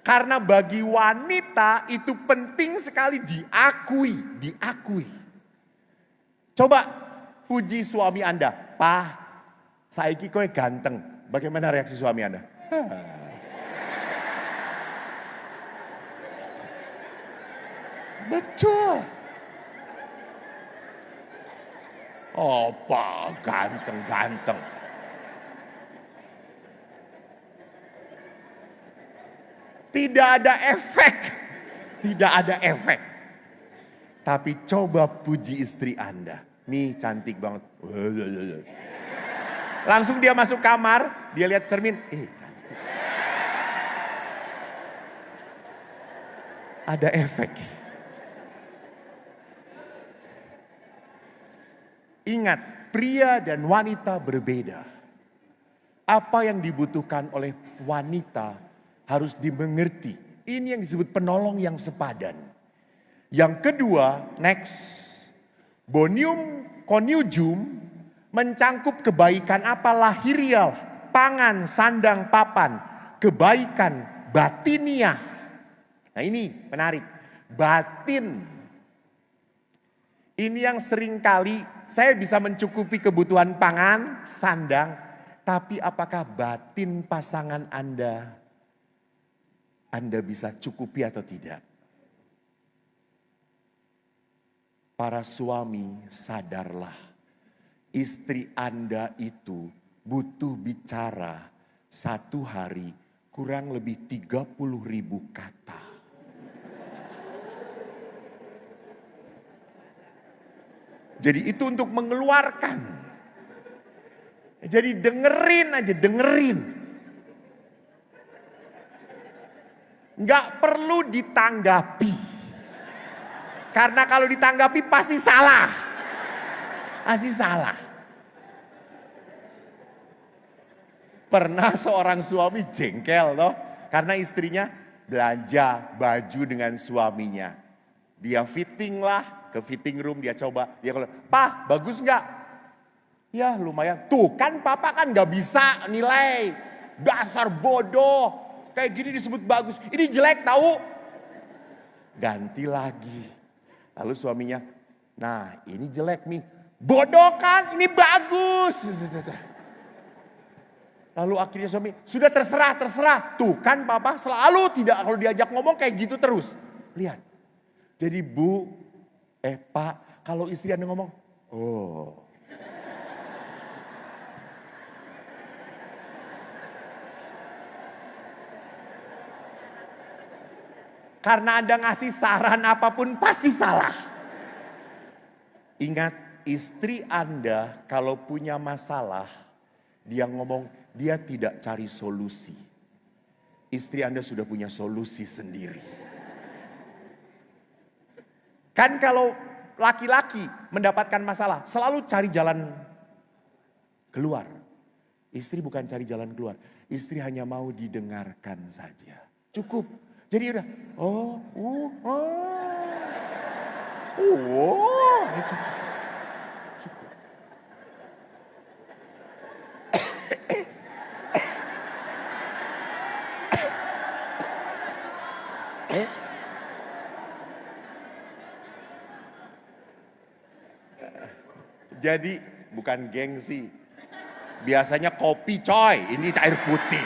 Karena bagi wanita itu penting sekali diakui. Coba puji suami Anda. Pak, saiki kowe ganteng. Bagaimana reaksi suami Anda? Betul. Opa, ganteng. Tidak ada efek. Tapi coba puji istri Anda. Nih cantik banget. Langsung dia masuk kamar, dia lihat cermin. Cantik. Ada efek. Ingat, pria dan wanita berbeda. Apa yang dibutuhkan oleh wanita harus dimengerti. Ini yang disebut penolong yang sepadan. Yang kedua, next. Bonium conjugum mencangkup kebaikan apa? Lahiriah, pangan, sandang, papan. Kebaikan batiniah. Nah ini menarik. Batin. Ini yang seringkali saya bisa mencukupi kebutuhan pangan, sandang. Tapi apakah batin pasangan Anda bisa cukupi atau tidak? Para suami sadarlah. Istri Anda itu butuh bicara satu hari kurang lebih 30.000 kata. Jadi itu untuk mengeluarkan. Jadi dengerin. Nggak perlu ditanggapi. Karena kalau ditanggapi pasti salah. Pernah seorang suami jengkel loh. Karena istrinya belanja baju dengan suaminya. Dia fitting lah. Ke fitting room dia coba. Dia kalau, "Pak, bagus nggak?" "Ya lumayan." "Tuh kan papa kan nggak bisa nilai. Dasar bodoh. Kayak gini disebut bagus. Ini jelek tahu." Ganti lagi. Lalu suaminya, "Nah ini jelek nih." "Bodoh kan, ini bagus." Lalu akhirnya suami, "Sudah terserah. Tuh kan papa selalu tidak kalau diajak ngomong kayak gitu terus." Lihat. Jadi Pak, kalau istri Anda ngomong, oh. Karena Anda ngasih saran apapun pasti salah. Ingat, istri Anda kalau punya masalah, dia ngomong, dia tidak cari solusi. Istri Anda sudah punya solusi sendiri. Kan kalau laki-laki mendapatkan masalah, selalu cari jalan keluar. Istri bukan cari jalan keluar. Istri hanya mau didengarkan saja. Cukup. Jadi udah, cukup. Jadi bukan gengsi. Biasanya kopi coy, ini air putih.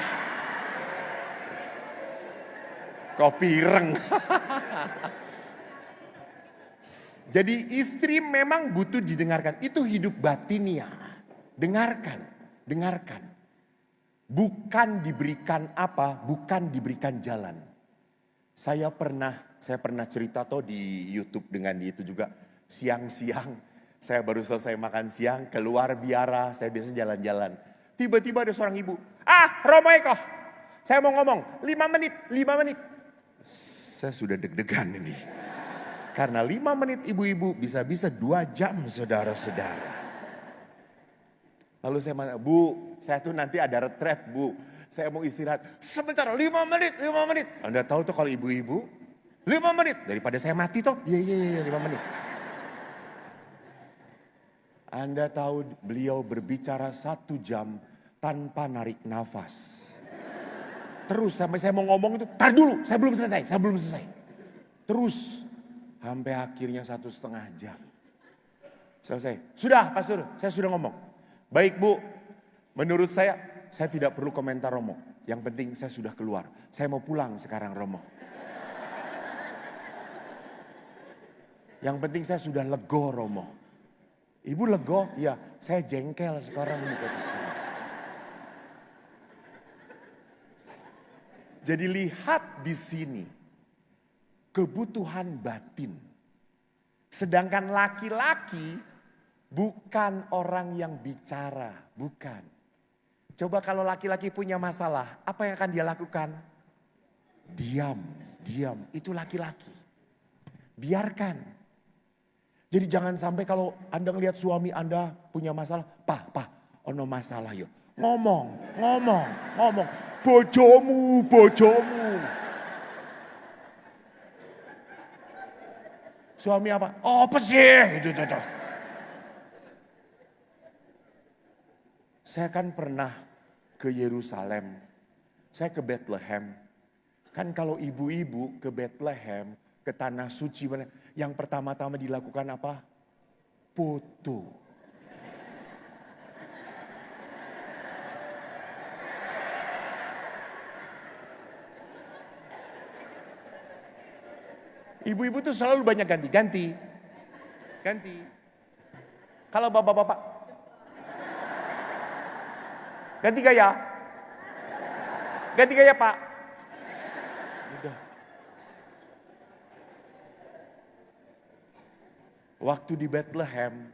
Kopi ireng. Jadi istri memang butuh didengarkan. Itu hidup batinnya. Dengarkan. Bukan diberikan apa, bukan diberikan jalan. Saya pernah cerita di YouTube dengan itu juga. Siang-siang saya baru selesai makan siang, keluar biara, saya biasa jalan-jalan. Tiba-tiba ada seorang ibu, Romo Eko, saya mau ngomong, 5 menit. Saya sudah deg-degan ini. Karena 5 menit ibu-ibu bisa-bisa 2 jam saudara-saudara. Lalu saya bilang, Bu, saya tuh nanti ada retret Bu. Saya mau istirahat, sebentar 5 menit. Anda tahu tuh kalau ibu-ibu, 5 menit. Daripada saya mati tuh, iya 5 menit. Anda tahu beliau berbicara 1 jam tanpa narik nafas. Terus sampai saya mau ngomong itu, tar dulu, saya belum selesai. Terus sampai akhirnya 1,5 jam. Selesai, sudah pastor, saya sudah ngomong. Baik Bu, menurut saya tidak perlu komentar Romo. Yang penting saya sudah keluar, saya mau pulang sekarang Romo. Yang penting saya sudah lego Romo. Ibu lego? Ya, saya jengkel sekarang. Jadi lihat di sini kebutuhan batin. Sedangkan laki-laki bukan orang yang bicara, bukan. Coba kalau laki-laki punya masalah, apa yang akan dia lakukan? Diam, itu laki-laki. Biarkan. Jadi jangan sampai kalau Anda ngelihat suami Anda punya masalah, Pak, ono masalah yo. Ngomong. Bojomu. Suami apa? Oh, apa sih? Itu. Saya kan pernah ke Yerusalem. Saya ke Bethlehem. Kan kalau ibu-ibu ke Bethlehem, ke tanah suci, yang pertama-tama dilakukan apa? Foto. Ibu-ibu tuh selalu banyak ganti. Kalau bapak-bapak, ganti gaya Pak. Udah. Waktu di Bethlehem,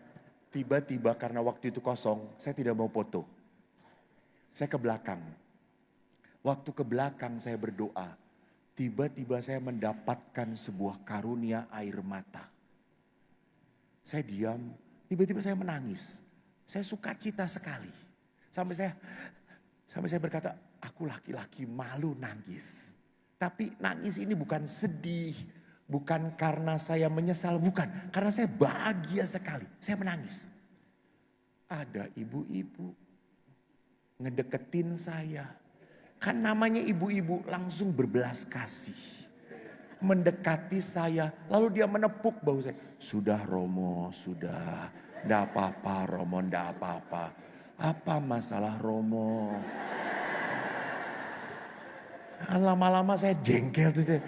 tiba-tiba karena waktu itu kosong, saya tidak mau foto. Saya ke belakang. Waktu ke belakang saya berdoa, tiba-tiba saya mendapatkan sebuah karunia air mata. Saya diam, tiba-tiba saya menangis. Saya sukacita sekali. Sampai saya berkata, aku laki-laki malu nangis. Tapi nangis ini bukan sedih, bukan karena saya menyesal, bukan. Karena saya bahagia sekali, saya menangis. Ada ibu-ibu ngedeketin saya. Kan namanya ibu-ibu langsung berbelas kasih. Mendekati saya, lalu dia menepuk bahu saya. Sudah Romo, sudah. Nggak apa-apa Romo, nggak apa-apa. Apa masalah Romo? Lama-lama saya jengkel tuh.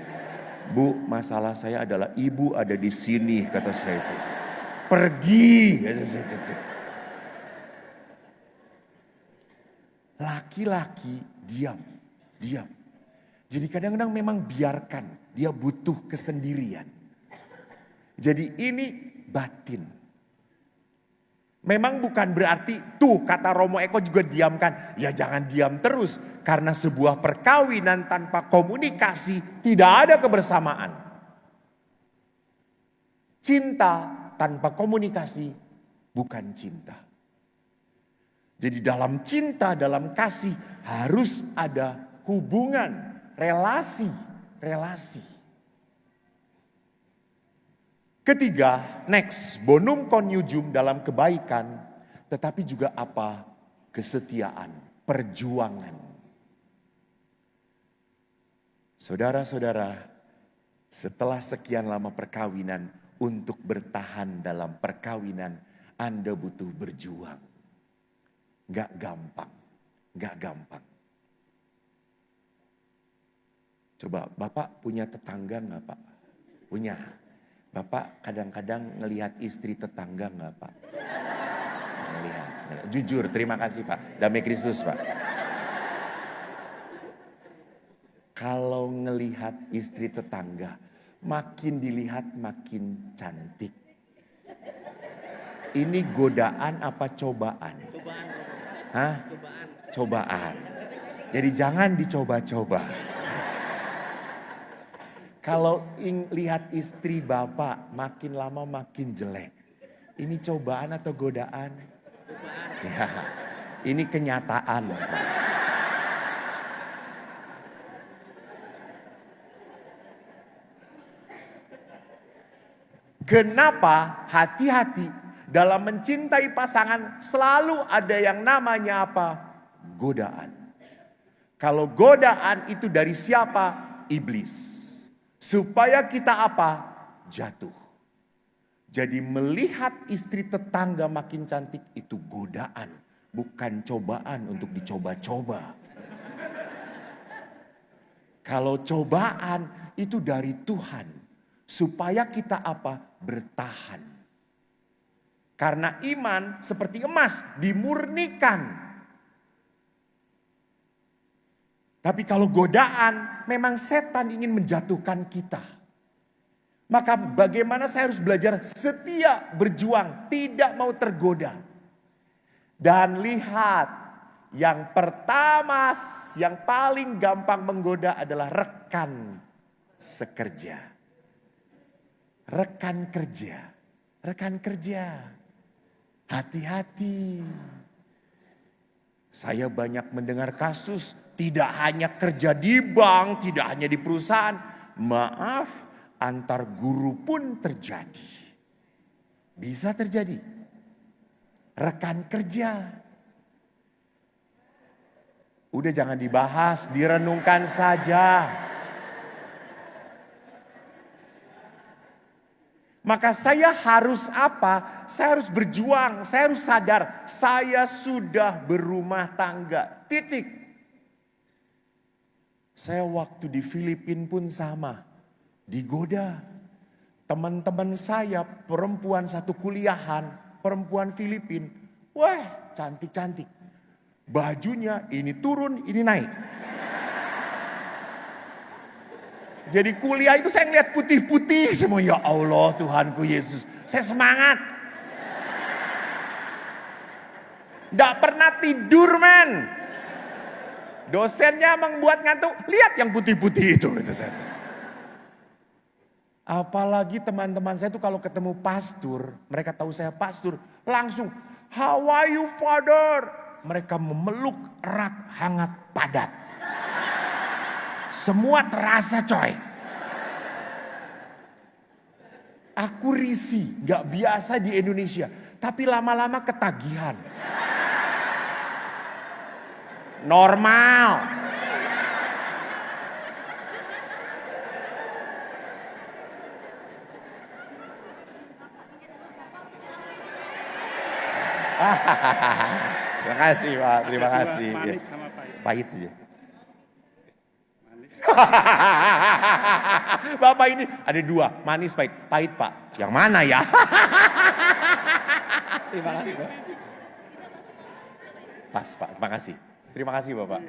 Bu, masalah saya adalah ibu ada di sini, kata saya itu. Pergi, kata saya itu. Laki-laki diam. Jadi kadang-kadang memang biarkan, dia butuh kesendirian. Jadi ini batin. Memang bukan berarti tuh kata Romo Eko juga diamkan. Ya jangan diam terus. Karena sebuah perkawinan tanpa komunikasi tidak ada kebersamaan. Cinta tanpa komunikasi bukan cinta. Jadi dalam cinta, dalam kasih harus ada hubungan, relasi. Ketiga, next, bonum conjugum dalam kebaikan, tetapi juga apa? Kesetiaan, perjuangan. Saudara-saudara, setelah sekian lama perkawinan, untuk bertahan dalam perkawinan, Anda butuh berjuang. Gak gampang. Coba, Bapak punya tetangga gak Pak? Punya. Bapak kadang-kadang ngelihat istri tetangga gak Pak? Ngelihat. Jujur, terima kasih Pak. Damai Kristus Pak. Kalau ngelihat istri tetangga, makin dilihat makin cantik. Ini godaan apa cobaan? Hah? Cobaan. Jadi jangan dicoba-coba. Kalau lihat istri bapak makin lama makin jelek. Ini cobaan atau godaan? Ya, ini kenyataan. Kenapa hati-hati dalam mencintai pasangan selalu ada yang namanya apa? Godaan. Kalau godaan itu dari siapa? Iblis. Supaya kita apa? Jatuh. Jadi melihat istri tetangga makin cantik itu godaan. Bukan cobaan untuk dicoba-coba. Kalau cobaan itu dari Tuhan. Supaya kita apa? Bertahan. Karena iman seperti emas dimurnikan. Tapi kalau godaan memang setan ingin menjatuhkan kita. Maka bagaimana saya harus belajar setia berjuang, tidak mau tergoda. Dan lihat, yang pertama yang paling gampang menggoda adalah rekan sekerja. Rekan kerja, rekan kerja. Hati-hati. Saya banyak mendengar kasus tidak hanya kerja di bank, tidak hanya di perusahaan. Maaf, antar guru pun terjadi. Bisa terjadi. Rekan kerja. Udah jangan dibahas, direnungkan saja. Maka saya harus apa? Saya harus berjuang, saya harus sadar. Saya sudah berumah tangga, titik. Saya waktu di Filipina pun sama, digoda. Teman-teman saya perempuan satu kuliahan, perempuan Filipina. Wah cantik-cantik. Bajunya ini turun, ini naik. Jadi kuliah itu saya ngeliat putih-putih semua. Ya Allah Tuhanku Yesus. Saya semangat. Nggak pernah tidur men. Dosennya membuat ngantuk. Lihat yang putih-putih itu. Gitu saya. Apalagi teman-teman saya tuh kalau ketemu pastor. Mereka tahu saya pastor. Langsung. How are you father? Mereka memeluk erat, hangat, padat. Semua terasa coy. Aku risih, gak biasa di Indonesia. Tapi lama-lama ketagihan. Normal. Terima kasih Pak, terima kasih. Manis sama pahit aja. Bapak ini ada dua, manis pahit. Pahit Pak, yang mana ya? Terima kasih Pak. Pas Pak, terima kasih. Terima kasih Bapak.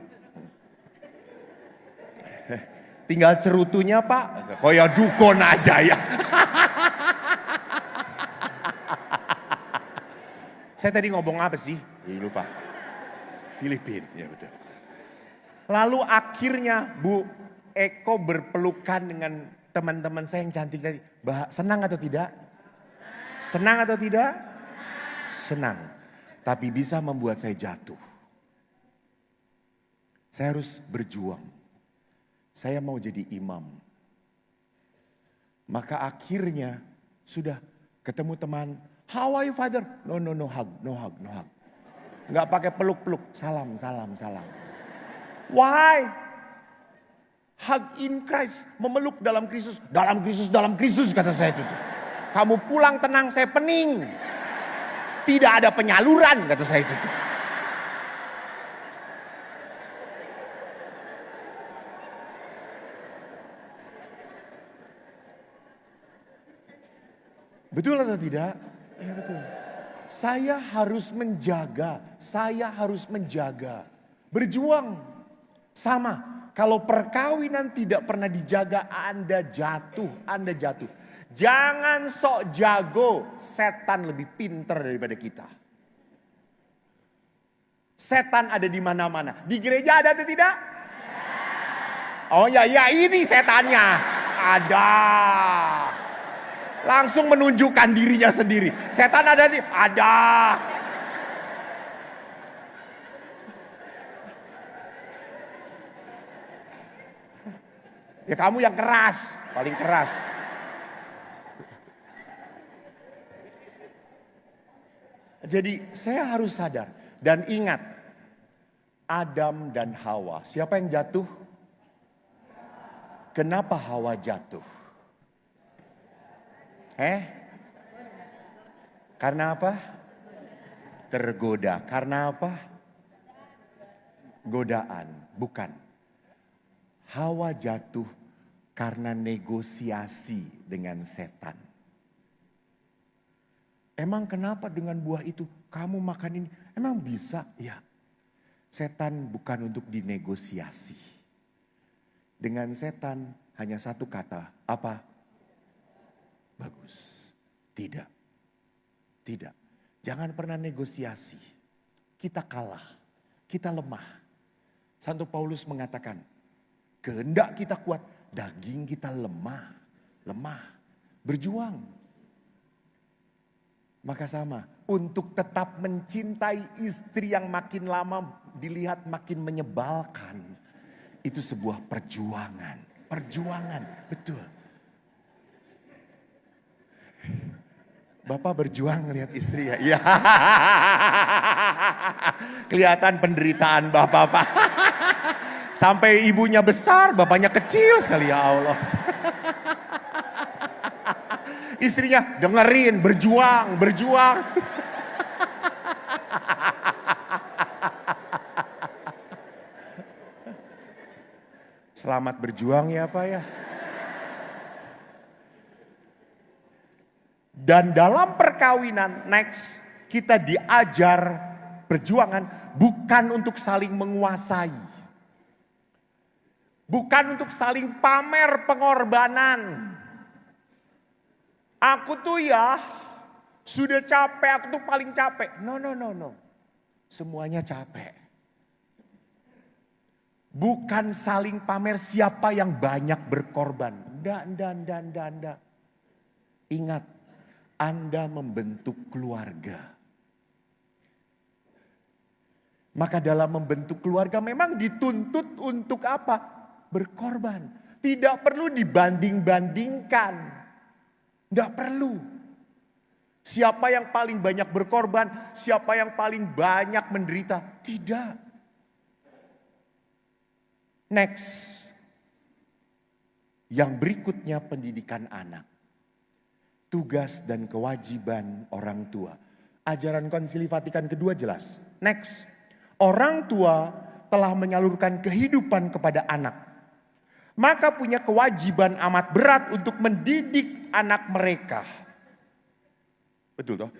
Tinggal cerutunya Pak, kayak dukun aja ya. Saya tadi ngomong apa sih? Ya, lupa. Filipina, ya betul. Lalu akhirnya Bu Eko berpelukan dengan teman-teman saya yang cantik tadi. Senang atau tidak? Senang atau tidak? Senang. Tapi bisa membuat saya jatuh. Saya harus berjuang. Saya mau jadi imam. Maka akhirnya sudah ketemu teman. How are you father? No hug. Nggak pakai peluk-peluk. Salam. Why? Hug in Christ. Memeluk dalam Kristus. Dalam Kristus kata saya itu. Kamu pulang tenang, saya pening. Tidak ada penyaluran kata saya itu. Betul atau tidak? Ya betul. Saya harus menjaga. Berjuang. Sama. Kalau perkawinan tidak pernah dijaga, Anda jatuh. Jangan sok jago, setan lebih pinter daripada kita. Setan ada di mana-mana. Di gereja ada atau tidak? Oh ya, ini setannya. Ada. Langsung menunjukkan dirinya sendiri. Setan ada di, ada. Ya kamu yang keras, paling keras. Jadi saya harus sadar dan ingat, Adam dan Hawa, siapa yang jatuh? Kenapa Hawa jatuh? Karena apa? Tergoda. Karena apa? Godaan, bukan. Hawa jatuh karena negosiasi dengan setan. Emang kenapa dengan buah itu kamu makan ini? Emang bisa? Ya. Setan bukan untuk dinegosiasi. Dengan setan hanya satu kata. Apa? Bagus. Tidak. Tidak. Jangan pernah negosiasi. Kita kalah. Kita lemah. Santo Paulus mengatakan, kehendak kita kuat, daging kita lemah. Lemah. Berjuang. Maka sama, untuk tetap mencintai istri yang makin lama dilihat makin menyebalkan. Itu sebuah perjuangan. Perjuangan, betul. Bapak berjuang melihat istri ya? Iya. Kelihatan penderitaan bapak. Sampai ibunya besar, bapaknya kecil sekali, ya Allah. Istrinya dengerin, berjuang. Selamat berjuang ya Pak ya. Dan dalam perkawinan, next, kita diajar perjuangan bukan untuk saling menguasai. Bukan untuk saling pamer pengorbanan. Aku tuh ya sudah capek, aku tuh paling capek. No. Semuanya capek. Bukan saling pamer siapa yang banyak berkorban. Nggak. Ingat, Anda membentuk keluarga. Maka dalam membentuk keluarga memang dituntut untuk apa? Berkorban. Tidak perlu dibanding-bandingkan. Tidak perlu. Siapa yang paling banyak berkorban, siapa yang paling banyak menderita. Tidak. Next. Yang berikutnya pendidikan anak. Tugas dan kewajiban orang tua. Ajaran Konsili Vatikan kedua jelas. Next. Orang tua telah menyalurkan kehidupan kepada anak. Maka punya kewajiban amat berat untuk mendidik anak mereka. Betul toh?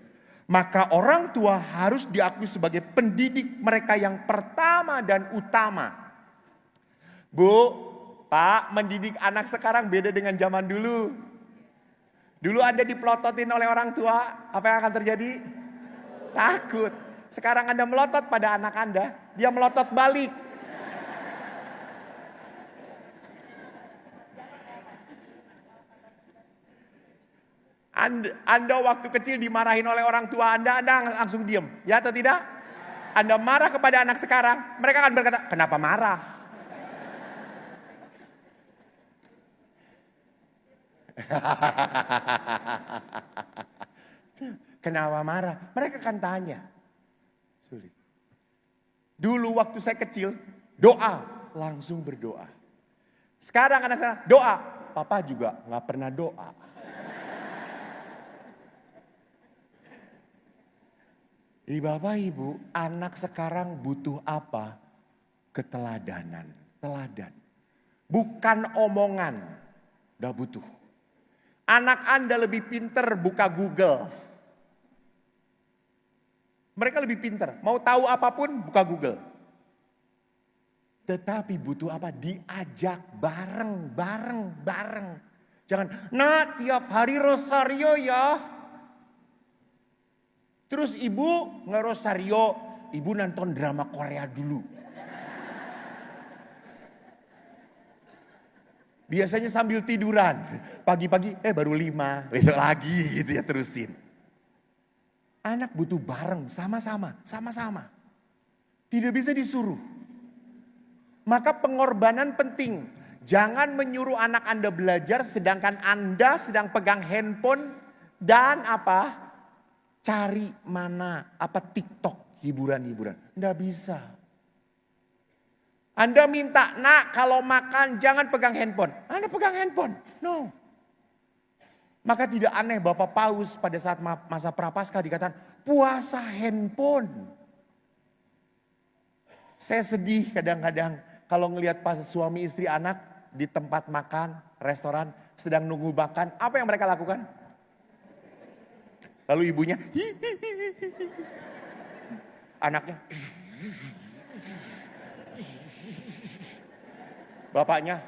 Maka orang tua harus diakui sebagai pendidik mereka yang pertama dan utama. Bu, Pak, mendidik anak sekarang beda dengan zaman dulu. Dulu Anda dipelototin oleh orang tua, apa yang akan terjadi? Takut. Sekarang Anda melotot pada anak Anda, dia melotot balik. Anda waktu kecil dimarahin oleh orang tua Anda langsung diam. Ya atau tidak? Anda marah kepada anak sekarang, mereka akan berkata, kenapa marah? Kenapa marah? Mereka akan tanya. Sulit. Dulu waktu saya kecil, doa, langsung berdoa. Sekarang anak saya doa, papa juga gak pernah doa. Bapak Ibu, anak sekarang butuh apa? Keteladanan, teladan. Bukan omongan, udah butuh. Anak Anda lebih pinter buka Google. Mereka lebih pinter, mau tahu apapun buka Google. Tetapi butuh apa? Diajak bareng. Jangan, nak tiap hari rosario ya. Terus ibu ngerosario, ibu nonton drama Korea dulu. Biasanya sambil tiduran, pagi-pagi baru 5, besok lagi gitu ya terusin. Anak butuh bareng, sama-sama. Tidak bisa disuruh. Maka pengorbanan penting. Jangan menyuruh anak Anda belajar sedangkan Anda sedang pegang handphone dan cari mana TikTok hiburan-hiburan. Nggak bisa. Anda minta, nak kalau makan jangan pegang handphone. Anda pegang handphone. No. Maka tidak aneh Bapak Paus pada saat masa Prapaskah dikatakan puasa handphone. Saya sedih kadang-kadang kalau ngelihat pas suami istri anak di tempat makan, restoran, sedang nunggu makan, apa yang mereka lakukan? Lalu ibunya, anaknya, bapaknya,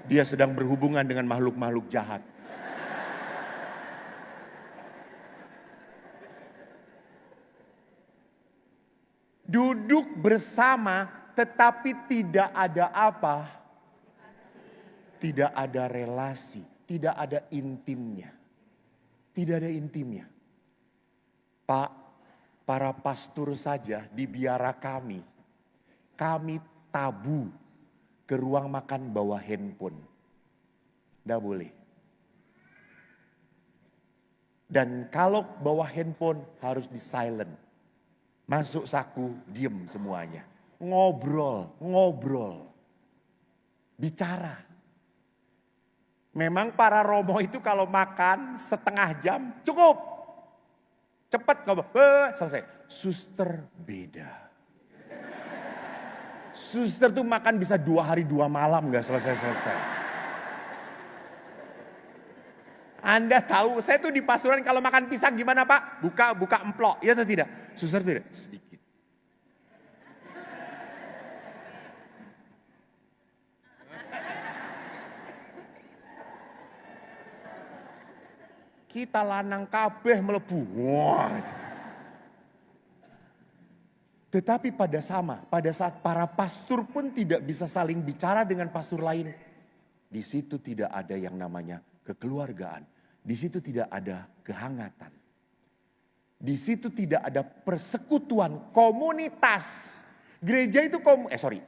dia sedang berhubungan dengan makhluk-makhluk jahat. Duduk bersama tetapi tidak ada tidak ada relasi, tidak ada intimnya. Tidak ada intimnya. Pak, para pastor saja di biara kami tabu ke ruang makan bawa handphone. Tidak boleh. Dan kalau bawa handphone harus di silent. Masuk saku, diem semuanya. Ngobrol. Bicara. Memang para romo itu kalau makan setengah jam cukup. Cepat ngobrol, selesai. Suster beda. Suster tuh makan bisa 2 hari 2 malam gak selesai-selesai. Anda tahu, saya tuh di pastoran kalau makan pisang gimana Pak? Buka emplok, ya atau tidak? Suster tidak? Sedikit. Kita lanang kabeh melebu. Wah. Tetapi pada saat para pastor pun tidak bisa saling bicara dengan pastor lain. Di situ tidak ada yang namanya kekeluargaan. Di situ tidak ada kehangatan. Di situ tidak ada persekutuan, komunitas. Gereja itu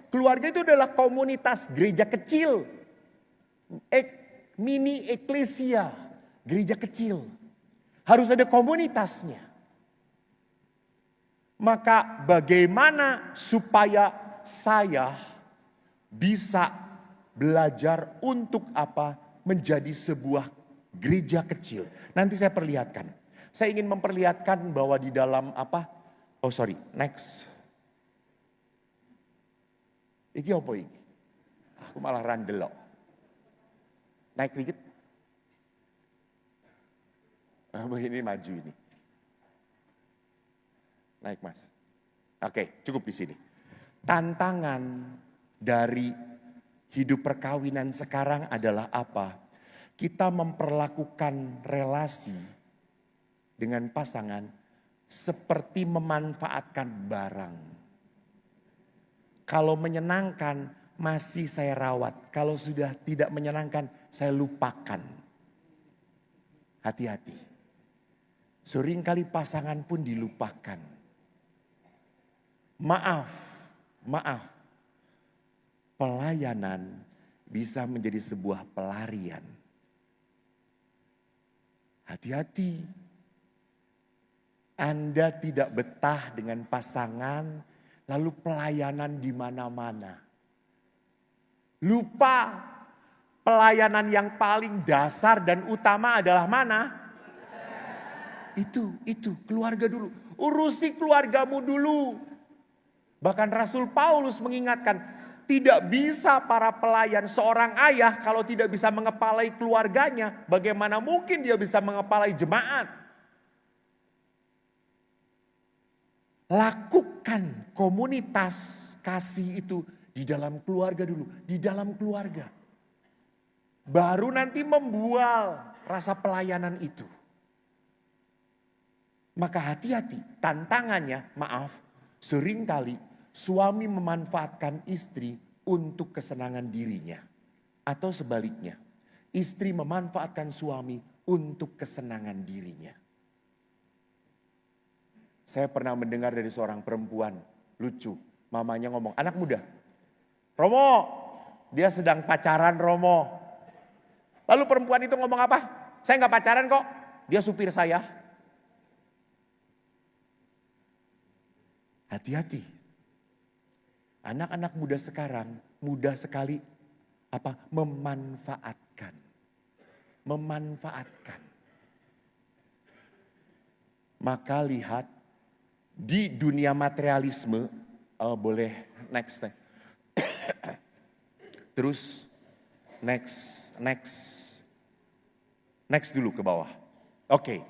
keluarga itu adalah komunitas gereja kecil. Mini eklesia, gereja kecil. Harus ada komunitasnya. Maka bagaimana supaya saya bisa belajar untuk menjadi sebuah gereja kecil. Nanti saya perlihatkan. Saya ingin memperlihatkan bahwa di dalam next. Iki apa iki? Aku malah randelok. Naik dikit. Ini maju ini. Naik Mas. Oke, cukup di sini. Tantangan dari hidup perkawinan sekarang adalah apa? Kita memperlakukan relasi dengan pasangan seperti memanfaatkan barang. Kalau menyenangkan masih saya rawat. Kalau sudah tidak menyenangkan saya lupakan. Hati-hati. Seringkali pasangan pun dilupakan. Maaf. Pelayanan bisa menjadi sebuah pelarian. Hati-hati. Anda tidak betah dengan pasangan, lalu pelayanan di mana-mana. Lupa pelayanan yang paling dasar dan utama adalah mana? Itu keluarga dulu. Urusi keluargamu dulu. Bahkan Rasul Paulus mengingatkan, tidak bisa para pelayan seorang ayah kalau tidak bisa mengepalai keluarganya. Bagaimana mungkin dia bisa mengepalai jemaat? Lakukan ciptakan komunitas kasih itu di dalam keluarga dulu. Di dalam keluarga. Baru nanti membual rasa pelayanan itu. Maka hati-hati, tantangannya, maaf, seringkali suami memanfaatkan istri untuk kesenangan dirinya. Atau sebaliknya, istri memanfaatkan suami untuk kesenangan dirinya. Saya pernah mendengar dari seorang perempuan, lucu. Mamanya ngomong, anak muda, Romo, dia sedang pacaran Romo. Lalu perempuan itu ngomong apa? Saya nggak pacaran kok, dia supir saya. Hati-hati. Anak-anak muda sekarang mudah sekali memanfaatkan. Memanfaatkan. Maka lihat di dunia materialisme, boleh next. Terus next dulu ke bawah. Oke.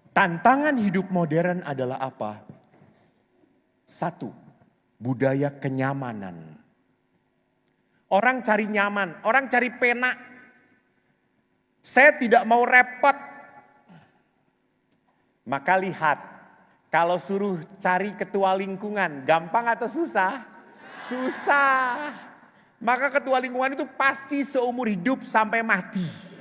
Tantangan hidup modern adalah apa? Satu, budaya kenyamanan. Orang cari nyaman, orang cari pena. Saya tidak mau repot. Maka lihat, kalau suruh cari ketua lingkungan, gampang atau susah? Susah. Maka ketua lingkungan itu pasti seumur hidup sampai mati.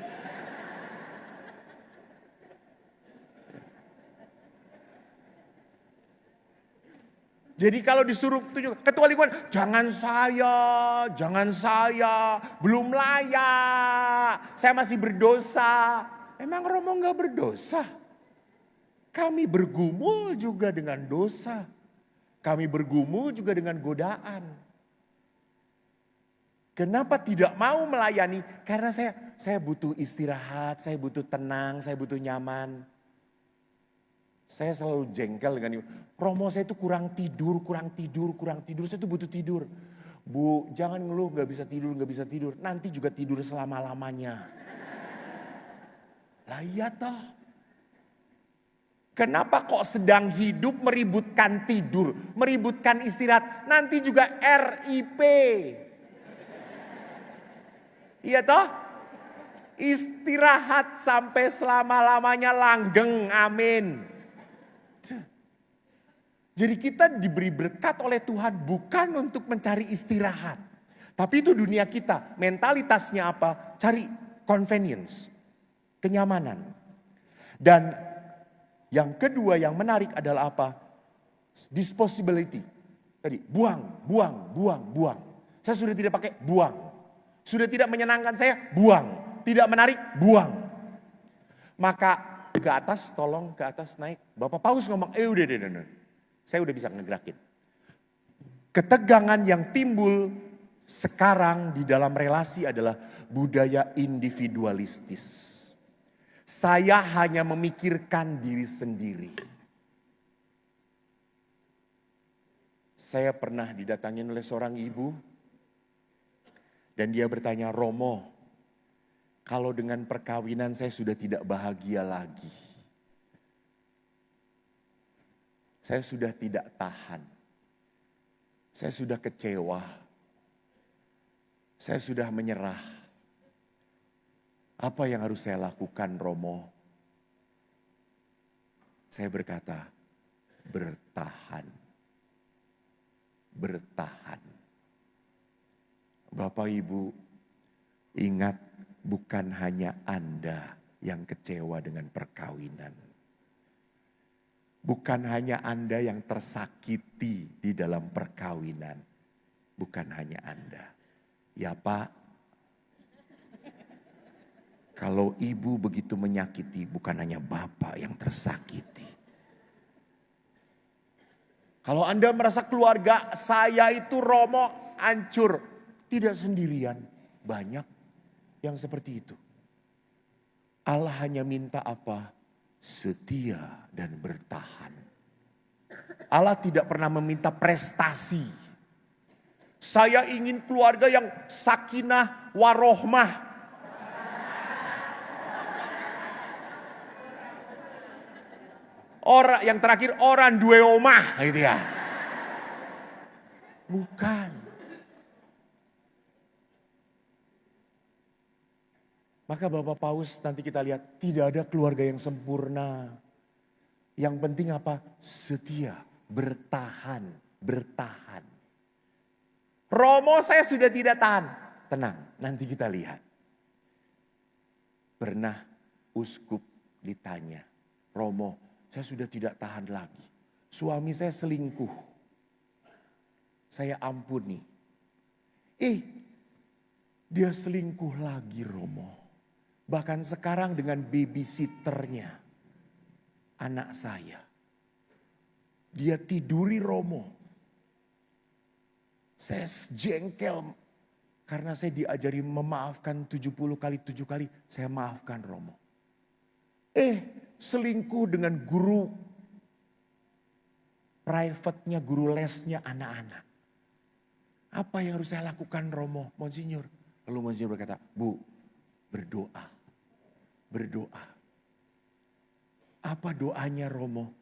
Jadi kalau disuruh tunjuk ketua lingkungan, jangan saya, belum layak, saya masih berdosa. Emang Romo gak berdosa? Kami bergumul juga dengan dosa. Kami bergumul juga dengan godaan. Kenapa tidak mau melayani? Karena saya butuh istirahat, saya butuh tenang, saya butuh nyaman. Saya selalu jengkel dengan ibu. Romo saya itu kurang tidur. Saya itu butuh tidur. Bu, jangan ngeluh gak bisa tidur. Nanti juga tidur selama-lamanya. Lah iya toh. Kenapa kok sedang hidup meributkan tidur, meributkan istirahat, nanti juga RIP. Iya toh? Istirahat sampai selama-lamanya langgeng, amin. Jadi kita diberi berkat oleh Tuhan bukan untuk mencari istirahat. Tapi itu dunia kita, mentalitasnya apa? Cari convenience, kenyamanan. Dan yang kedua yang menarik adalah apa? Disposability. Tadi buang. Saya sudah tidak pakai, buang. Sudah tidak menyenangkan saya, buang. Tidak menarik, buang. Maka ke atas, tolong ke atas naik. Bapak Paus ngomong, udah. Saya udah bisa ngegerakin. Ketegangan yang timbul sekarang di dalam relasi adalah budaya individualistis. Saya hanya memikirkan diri sendiri. Saya pernah didatangin oleh seorang ibu. Dan dia bertanya, Romo, kalau dengan perkawinan saya sudah tidak bahagia lagi. Saya sudah tidak tahan. Saya sudah kecewa. Saya sudah menyerah. Apa yang harus saya lakukan, Romo? Saya berkata, bertahan. Bertahan. Bapak Ibu, ingat bukan hanya Anda yang kecewa dengan perkawinan. Bukan hanya Anda yang tersakiti di dalam perkawinan. Bukan hanya Anda. Ya Pak, kalau ibu begitu menyakiti, bukan hanya bapak yang tersakiti. Kalau Anda merasa keluarga saya itu Romo hancur, tidak sendirian, banyak yang seperti itu. Allah hanya minta apa? Setia dan bertahan. Allah tidak pernah meminta prestasi. Saya ingin keluarga yang sakinah warohmah. Orang yang terakhir orang dua omah gitu ya. Bukan. Maka Bapak Paus nanti kita lihat tidak ada keluarga yang sempurna. Yang penting apa? Setia, bertahan, bertahan. Romo saya sudah tidak tahan. Tenang, nanti kita lihat. Pernah uskup ditanya, Romo saya sudah tidak tahan lagi. Suami saya selingkuh. Saya ampuni. Dia selingkuh lagi Romo. Bahkan sekarang dengan babysitternya anak saya. Dia tiduri Romo. Saya jengkel karena saya diajari memaafkan 70 kali 7 kali. Saya maafkan Romo. Selingkuh dengan guru private-nya, guru lesnya anak-anak. Apa yang harus saya lakukan Romo, Monsinyur? Lalu Monsinyur berkata, Bu, berdoa. Berdoa. Apa doanya Romo?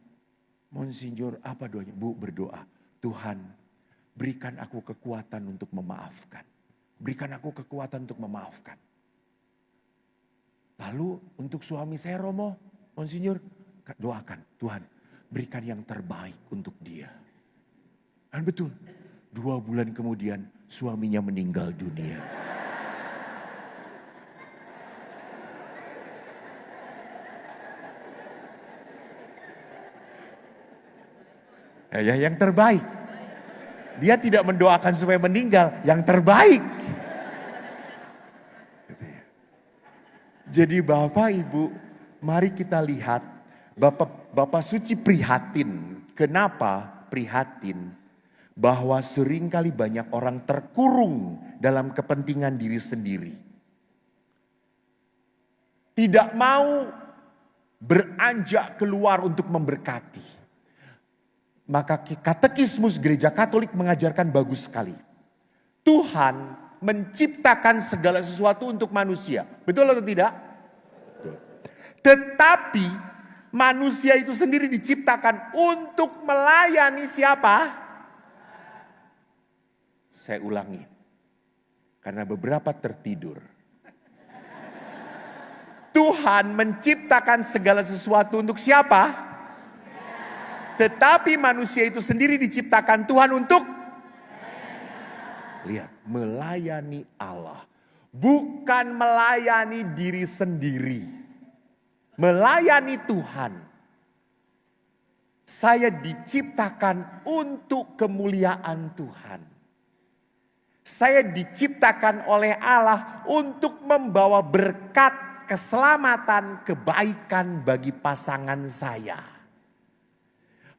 Monsinyur, apa doanya? Bu, berdoa. Tuhan, berikan aku kekuatan untuk memaafkan. Berikan aku kekuatan untuk memaafkan. Lalu untuk suami saya Romo, Monsinyur, doakan. Tuhan, berikan yang terbaik untuk dia. Dan betul, 2 bulan kemudian suaminya meninggal dunia. Ya, yang terbaik. Dia tidak mendoakan supaya meninggal, yang terbaik. Jadi Bapak Ibu, mari kita lihat Bapak Suci prihatin. Kenapa prihatin? Bahwa seringkali banyak orang terkurung dalam kepentingan diri sendiri. Tidak mau beranjak keluar untuk memberkati. Maka katekismus gereja Katolik mengajarkan bagus sekali. Tuhan menciptakan segala sesuatu untuk manusia. Betul atau tidak? Betul. Tetapi manusia itu sendiri diciptakan untuk melayani siapa? Saya ulangi. Karena beberapa tertidur. Tuhan menciptakan segala sesuatu untuk siapa? Tetapi manusia itu sendiri diciptakan Tuhan untuk lihat, melayani Allah. Bukan melayani diri sendiri. Melayani Tuhan. Saya diciptakan untuk kemuliaan Tuhan. Saya diciptakan oleh Allah untuk membawa berkat, keselamatan, kebaikan bagi pasangan saya.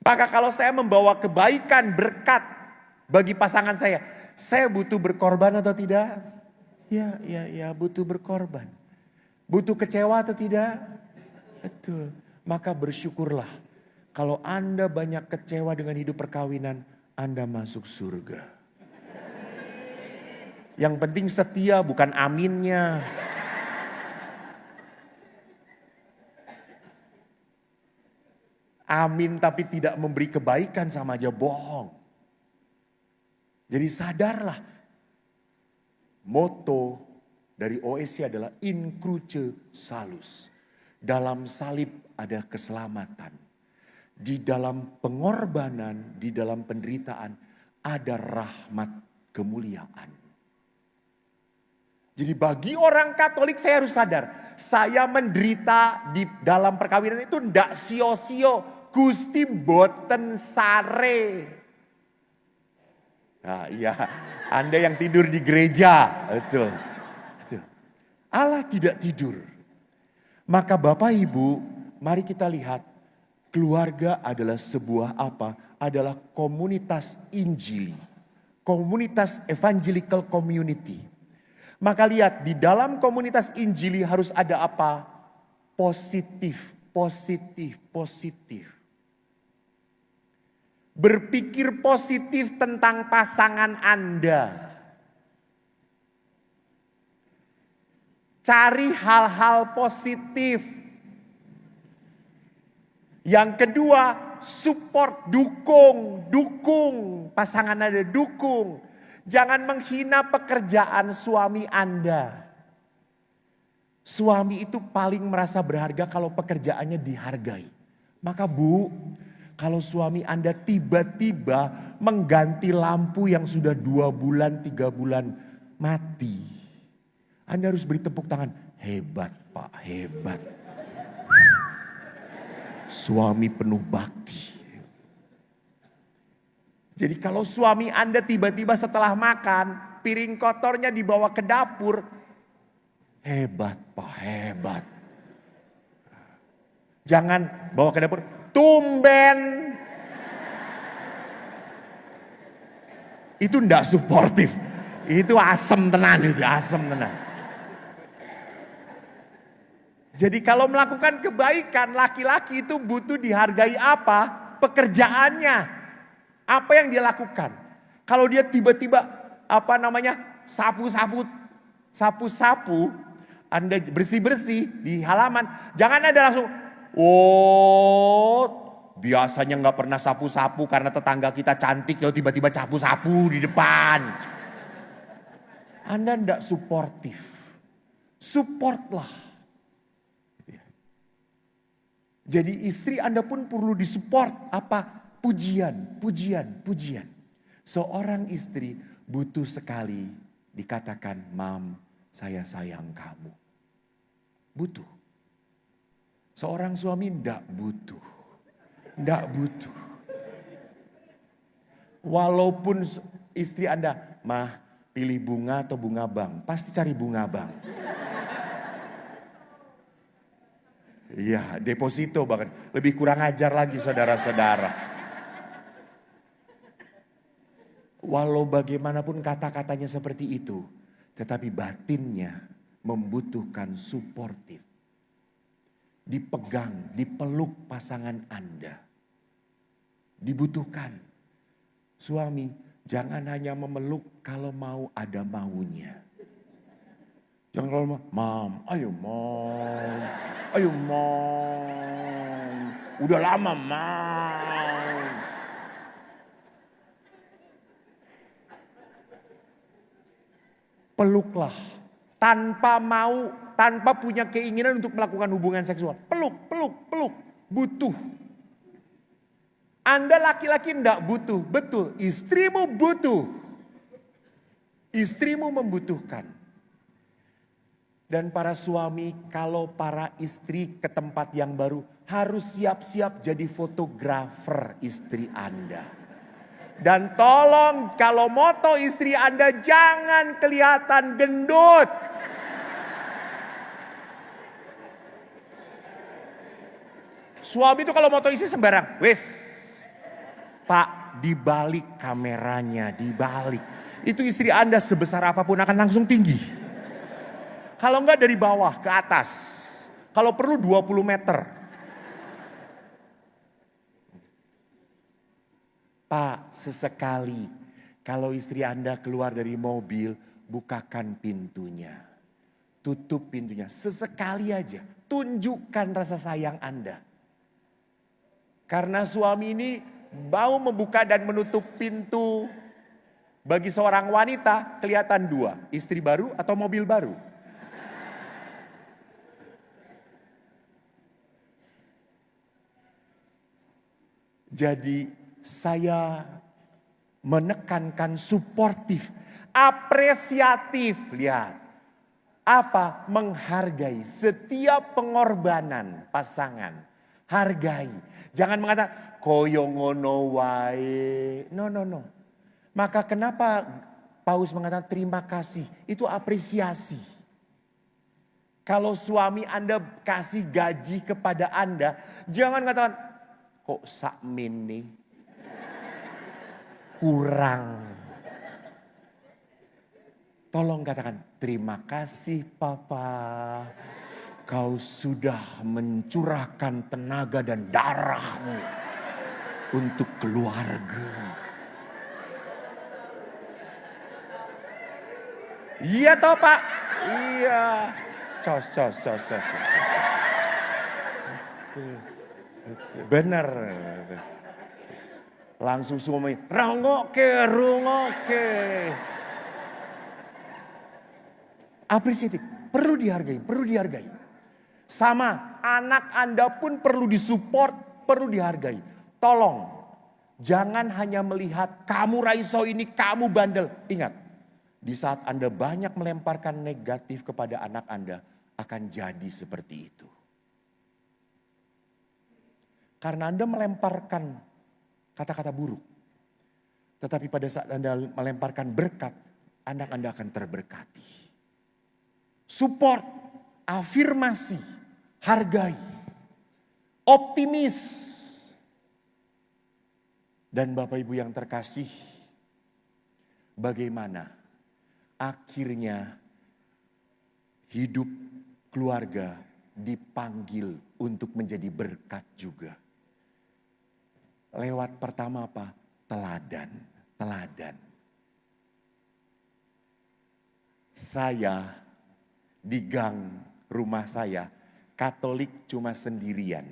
Maka kalau saya membawa kebaikan, berkat bagi pasangan saya butuh berkorban atau tidak? Ya, butuh berkorban. Butuh kecewa atau tidak? Betul. Maka bersyukurlah. Kalau Anda banyak kecewa dengan hidup perkawinan, Anda masuk surga. Yang penting setia, bukan aminnya. Amin tapi tidak memberi kebaikan sama aja bohong. Jadi sadarlah. Moto dari OSC adalah in cruce salus. Dalam salib ada keselamatan. Di dalam pengorbanan, di dalam penderitaan ada rahmat kemuliaan. Jadi bagi orang Katolik saya harus sadar. Saya menderita di dalam perkawinan itu ndak sio-sio. Gusti boten sare. Nah, iya, Anda yang tidur di gereja, betul. Allah tidak tidur. Maka Bapak Ibu, mari kita lihat keluarga adalah sebuah apa? Adalah komunitas Injili, komunitas evangelical community. Maka lihat di dalam komunitas Injili harus ada apa? Positif, positif, positif. Berpikir positif tentang pasangan Anda. Cari hal-hal positif. Yang kedua, Support, dukung pasangan Anda, dukung. Jangan menghina pekerjaan suami Anda. Suami itu paling merasa berharga kalau pekerjaannya dihargai. Maka Bu, kalau suami Anda tiba-tiba mengganti lampu yang sudah 2 bulan, 3 bulan mati. Anda harus beri tepuk tangan. Hebat Pak, hebat. Suami penuh bakti. Jadi kalau suami Anda tiba-tiba setelah makan, piring kotornya dibawa ke dapur. Hebat Pak, hebat. Jangan bawa ke dapur, tumben. Itu ndak suportif. Itu asem tenan, itu asem tenan. Jadi kalau melakukan kebaikan, laki-laki itu butuh dihargai apa? Pekerjaannya. Apa yang dia lakukan. Kalau dia tiba-tiba sapu-sapu, Anda bersih-bersih di halaman. Jangan Anda langsung, biasanya nggak pernah sapu-sapu karena tetangga kita cantik, tiba-tiba sapu-sapu di depan. Anda nggak suportif. Supportlah. Jadi istri Anda pun perlu disupport. Apa? Pujian. Seorang istri butuh sekali dikatakan, Mam, saya sayang kamu. Butuh. Seorang suami enggak butuh. Walaupun istri Anda, Mah, pilih bunga atau bunga bank? Pasti cari bunga bank. Iya, deposito bahkan. Lebih kurang ajar lagi saudara-saudara. Walau bagaimanapun kata-katanya seperti itu. Tetapi batinnya membutuhkan suportif. Dipegang, dipeluk pasangan Anda. Dibutuhkan. Suami, jangan hanya memeluk kalau mau ada maunya. Jangan kalau Mam, ayo Mam. Udah lama Mam. Peluklah. Tanpa mau, tanpa punya keinginan untuk melakukan hubungan seksual. Peluk. Butuh. Anda laki-laki enggak butuh. Betul, istrimu butuh. Istrimu membutuhkan. Dan para suami, kalau para istri ke tempat yang baru, harus siap-siap jadi fotografer istri Anda. Dan tolong kalau moto istri Anda jangan kelihatan gendut. Suami itu kalau moto istri sembarang. Wes, Pak, dibalik kameranya, dibalik. Itu istri Anda sebesar apapun akan langsung tinggi. Kalau enggak dari bawah ke atas. Kalau perlu 20 meter. Pak, sesekali kalau istri Anda keluar dari mobil, bukakan pintunya. Tutup pintunya. Sesekali aja. Tunjukkan rasa sayang Anda. Karena suami ini mau membuka dan menutup pintu. Bagi seorang wanita kelihatan 2. Istri baru atau mobil baru. Jadi saya menekankan suportif, apresiatif. Lihat, apa? Menghargai setiap pengorbanan pasangan. Hargai. Jangan mengatakan, koyo ngono wae. No. Maka kenapa Paulus mengatakan terima kasih? Itu apresiasi. Kalau suami Anda kasih gaji kepada Anda, jangan katakan, kok sakmin nih? Kurang. Tolong katakan, terima kasih Papa. Kau sudah mencurahkan tenaga dan darahmu untuk keluarga. Iya toh Pak? Iya. Cos. Bener. Langsung suami, rungokke. Apresiatif, perlu dihargai. Sama, anak Anda pun perlu disupport, perlu dihargai. Tolong, jangan hanya melihat kamu raiso ini, kamu bandel. Ingat, di saat Anda banyak melemparkan negatif kepada anak Anda, akan jadi seperti itu. Karena Anda melemparkan kata-kata buruk. Tetapi pada saat Anda melemparkan berkat, anak Anda akan terberkati. Support, afirmasi, hargai, optimis. Dan Bapak Ibu yang terkasih, bagaimana akhirnya hidup keluarga dipanggil untuk menjadi berkat juga. Lewat pertama apa? Teladan. Saya di gang rumah saya, Katolik cuma sendirian.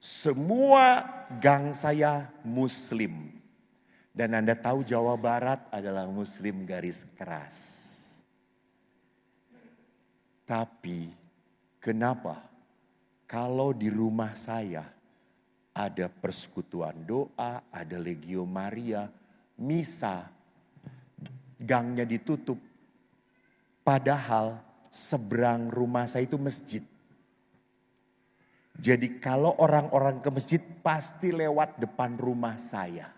Semua gang saya Muslim. Dan Anda tahu Jawa Barat adalah Muslim garis keras. Tapi kenapa kalau di rumah saya ada persekutuan doa, ada Legio Maria, misa, gangnya ditutup. Padahal seberang rumah saya itu masjid. Jadi kalau orang-orang ke masjid pasti lewat depan rumah saya.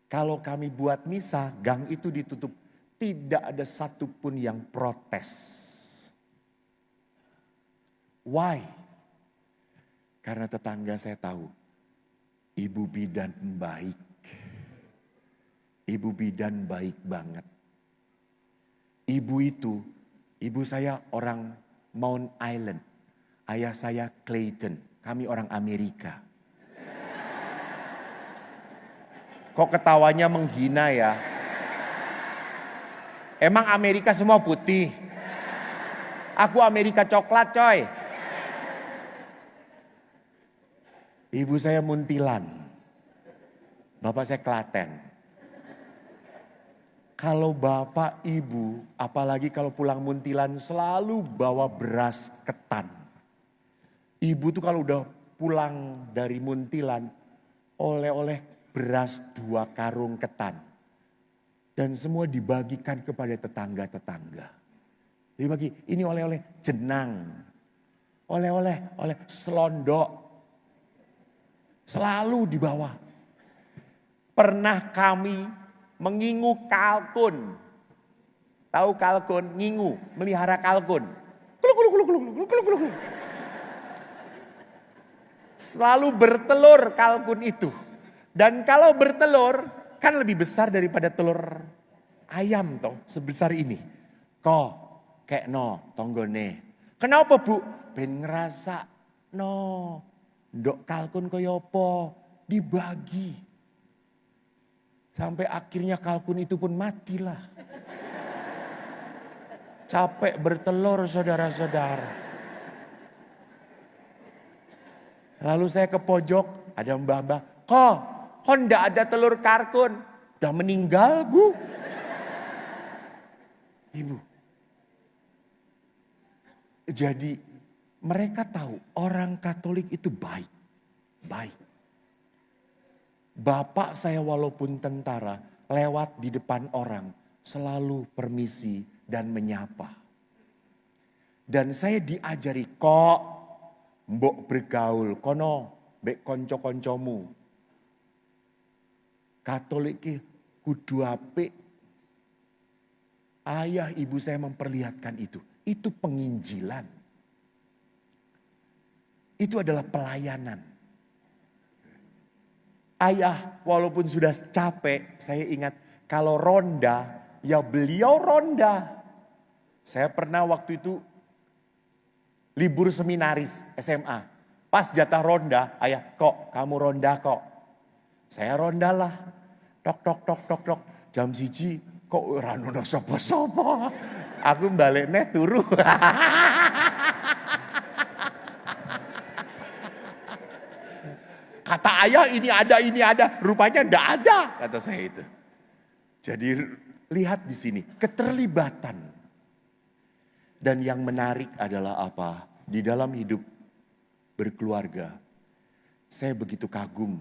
Kalau kami buat misa, gang itu ditutup. Tidak ada satupun yang protes. Why? Karena tetangga saya tahu, ibu bidan baik. Ibu bidan baik banget. Ibu saya orang Mount Island. Ayah saya Clayton. Kami orang Amerika. Kok ketawanya menghina ya? Emang Amerika semua putih? Aku Amerika coklat coy. Ibu saya Muntilan. Bapak saya Klaten. Kalau bapak ibu, apalagi kalau pulang Muntilan selalu bawa beras ketan. Ibu tuh kalau udah pulang dari Muntilan, oleh-oleh beras 2 karung ketan. Dan semua dibagikan kepada tetangga-tetangga. Dibagi, ini oleh-oleh jenang. Oleh-oleh selondok. Selalu dibawa. Pernah kami mengingu kalkun. Tahu kalkun? Ngingu, melihara kalkun. Kuluk. Selalu bertelur kalkun itu. Dan kalau bertelur kan lebih besar daripada telur ayam toh, sebesar ini. Kok kayak no tonggone. Kenapa Bu? Ben ngerasa no. Ndok kalkun kaya apa? Dibagi. Sampai akhirnya kalkun itu pun matilah. Capek bertelur saudara-saudara. Lalu saya ke pojok, ada mbah-mbah. Kok ndak ada telur kalkun? Udah meninggal Bu. Ibu. Jadi mereka tahu orang Katolik itu baik. Baik. Bapak saya walaupun tentara lewat di depan orang selalu permisi dan menyapa. Dan saya diajari kok mbok bergaul kono mbek konco-koncomu. Katolik ki kudu apik. Ayah ibu saya memperlihatkan itu. Itu penginjilan. Itu adalah pelayanan. Ayah walaupun sudah capek, saya ingat kalau ronda, ya beliau ronda. Saya pernah waktu itu libur seminaris SMA. Pas jatah ronda, ayah kok kamu ronda kok. Saya rondalah. Tok. Jam 1 kok ora ono sapa-sapa. Aku balekne turu. Kata ayah ini ada. Rupanya tidak ada, kata saya itu. Jadi lihat di sini, keterlibatan. Dan yang menarik adalah apa? Di dalam hidup berkeluarga, saya begitu kagum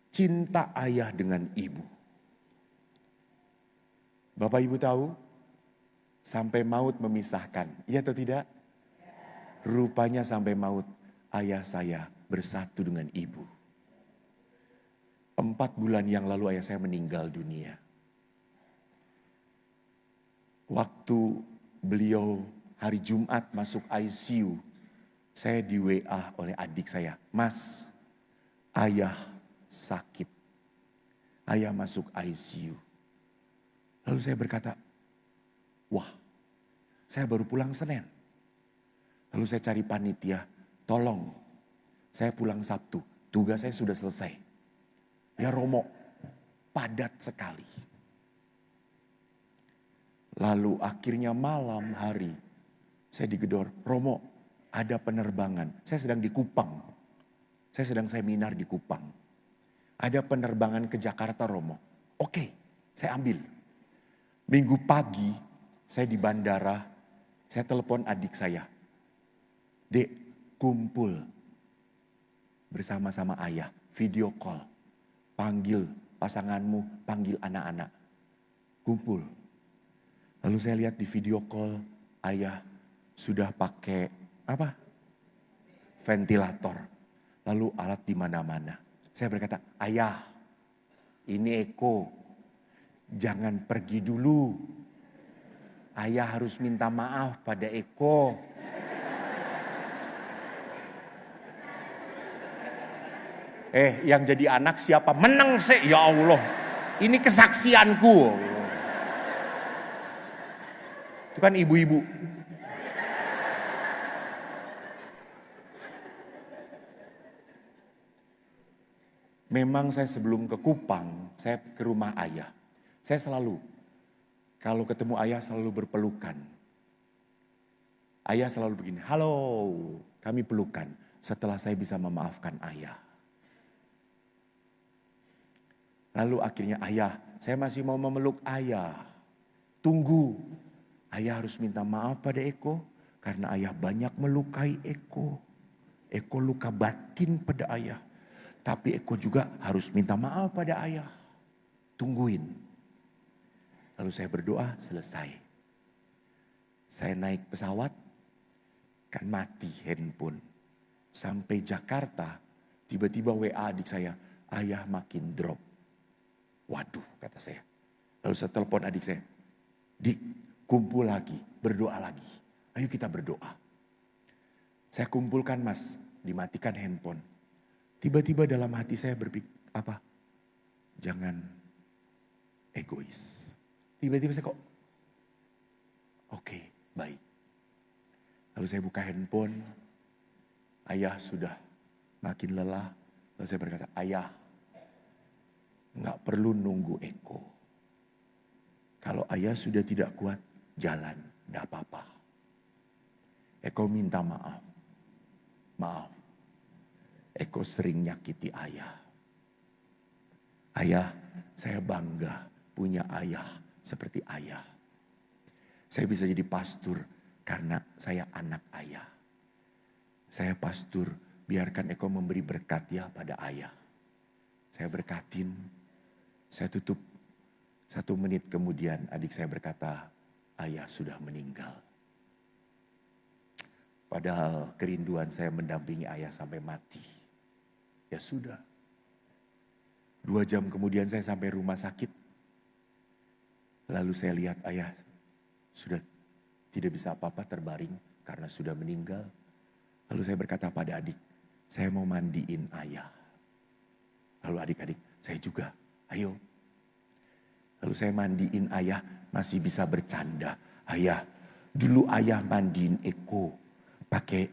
cinta ayah dengan ibu. Bapak Ibu tahu, sampai maut memisahkan, iya atau tidak? Rupanya sampai maut ayah saya bersatu dengan ibu. 4 bulan yang lalu ayah saya meninggal dunia. Waktu beliau hari Jumat masuk ICU, saya di WA oleh adik saya, Mas, ayah sakit. Ayah masuk ICU. Lalu saya berkata, wah, saya baru pulang Senin. Lalu saya cari panitia, tolong, saya pulang Sabtu, tugas saya sudah selesai. Ya Romo, padat sekali. Lalu akhirnya malam hari, saya digedor, Romo, ada penerbangan. Saya sedang di Kupang. Saya sedang seminar di Kupang. Ada penerbangan ke Jakarta, Romo. Oke, saya ambil. Minggu pagi, saya di bandara, saya telepon adik saya. Dek, kumpul bersama-sama ayah, video call. Panggil pasanganmu, panggil anak-anak. Kumpul. Lalu saya lihat di video call, ayah sudah pakai apa? Ventilator. Lalu alat di mana-mana. Saya berkata, ayah, ini Eko. Jangan pergi dulu. Ayah harus minta maaf pada Eko. Yang jadi anak siapa? Menang sih, ya Allah. Ini kesaksianku. Itu kan ibu-ibu. Memang saya sebelum ke Kupang, saya ke rumah ayah. Saya selalu, kalau ketemu ayah selalu berpelukan. Ayah selalu begini, halo, kami pelukan. Setelah saya bisa memaafkan ayah. Lalu akhirnya ayah, saya masih mau memeluk ayah. Tunggu, ayah harus minta maaf pada Eko. Karena ayah banyak melukai Eko. Eko luka batin pada ayah. Tapi Eko juga harus minta maaf pada ayah. Tungguin. Lalu saya berdoa, selesai. Saya naik pesawat, kan mati handphone. Sampai Jakarta, tiba-tiba WA adik saya, ayah makin drop. Waduh, kata saya. Lalu saya telepon adik saya. Dik, kumpul lagi, berdoa lagi. Ayo kita berdoa. Saya kumpulkan mas, dimatikan handphone. Tiba-tiba dalam hati saya berpikir, apa? Jangan egois. Tiba-tiba saya kok, oke, baik. Lalu saya buka handphone, ayah sudah makin lelah. Lalu saya berkata, ayah, nggak perlu nunggu Eko. Kalau ayah sudah tidak kuat, jalan, nggak apa-apa. Eko minta maaf. Maaf. Eko sering nyakiti ayah. Ayah, saya bangga punya ayah seperti ayah. Saya bisa jadi pastor karena saya anak ayah. Saya pastor, biarkan Eko memberi berkat ya pada ayah. Saya berkatin. Saya tutup 1 menit kemudian adik saya berkata, ayah sudah meninggal. Padahal kerinduan saya mendampingi ayah sampai mati. Ya sudah. 2 jam kemudian saya sampai rumah sakit. Lalu saya lihat ayah sudah tidak bisa apa-apa terbaring karena sudah meninggal. Lalu saya berkata pada adik, saya mau mandiin ayah. Lalu adik-adik, saya juga. Ayo. Lalu saya mandiin ayah, masih bisa bercanda. Ayah, dulu ayah mandiin Eko pakai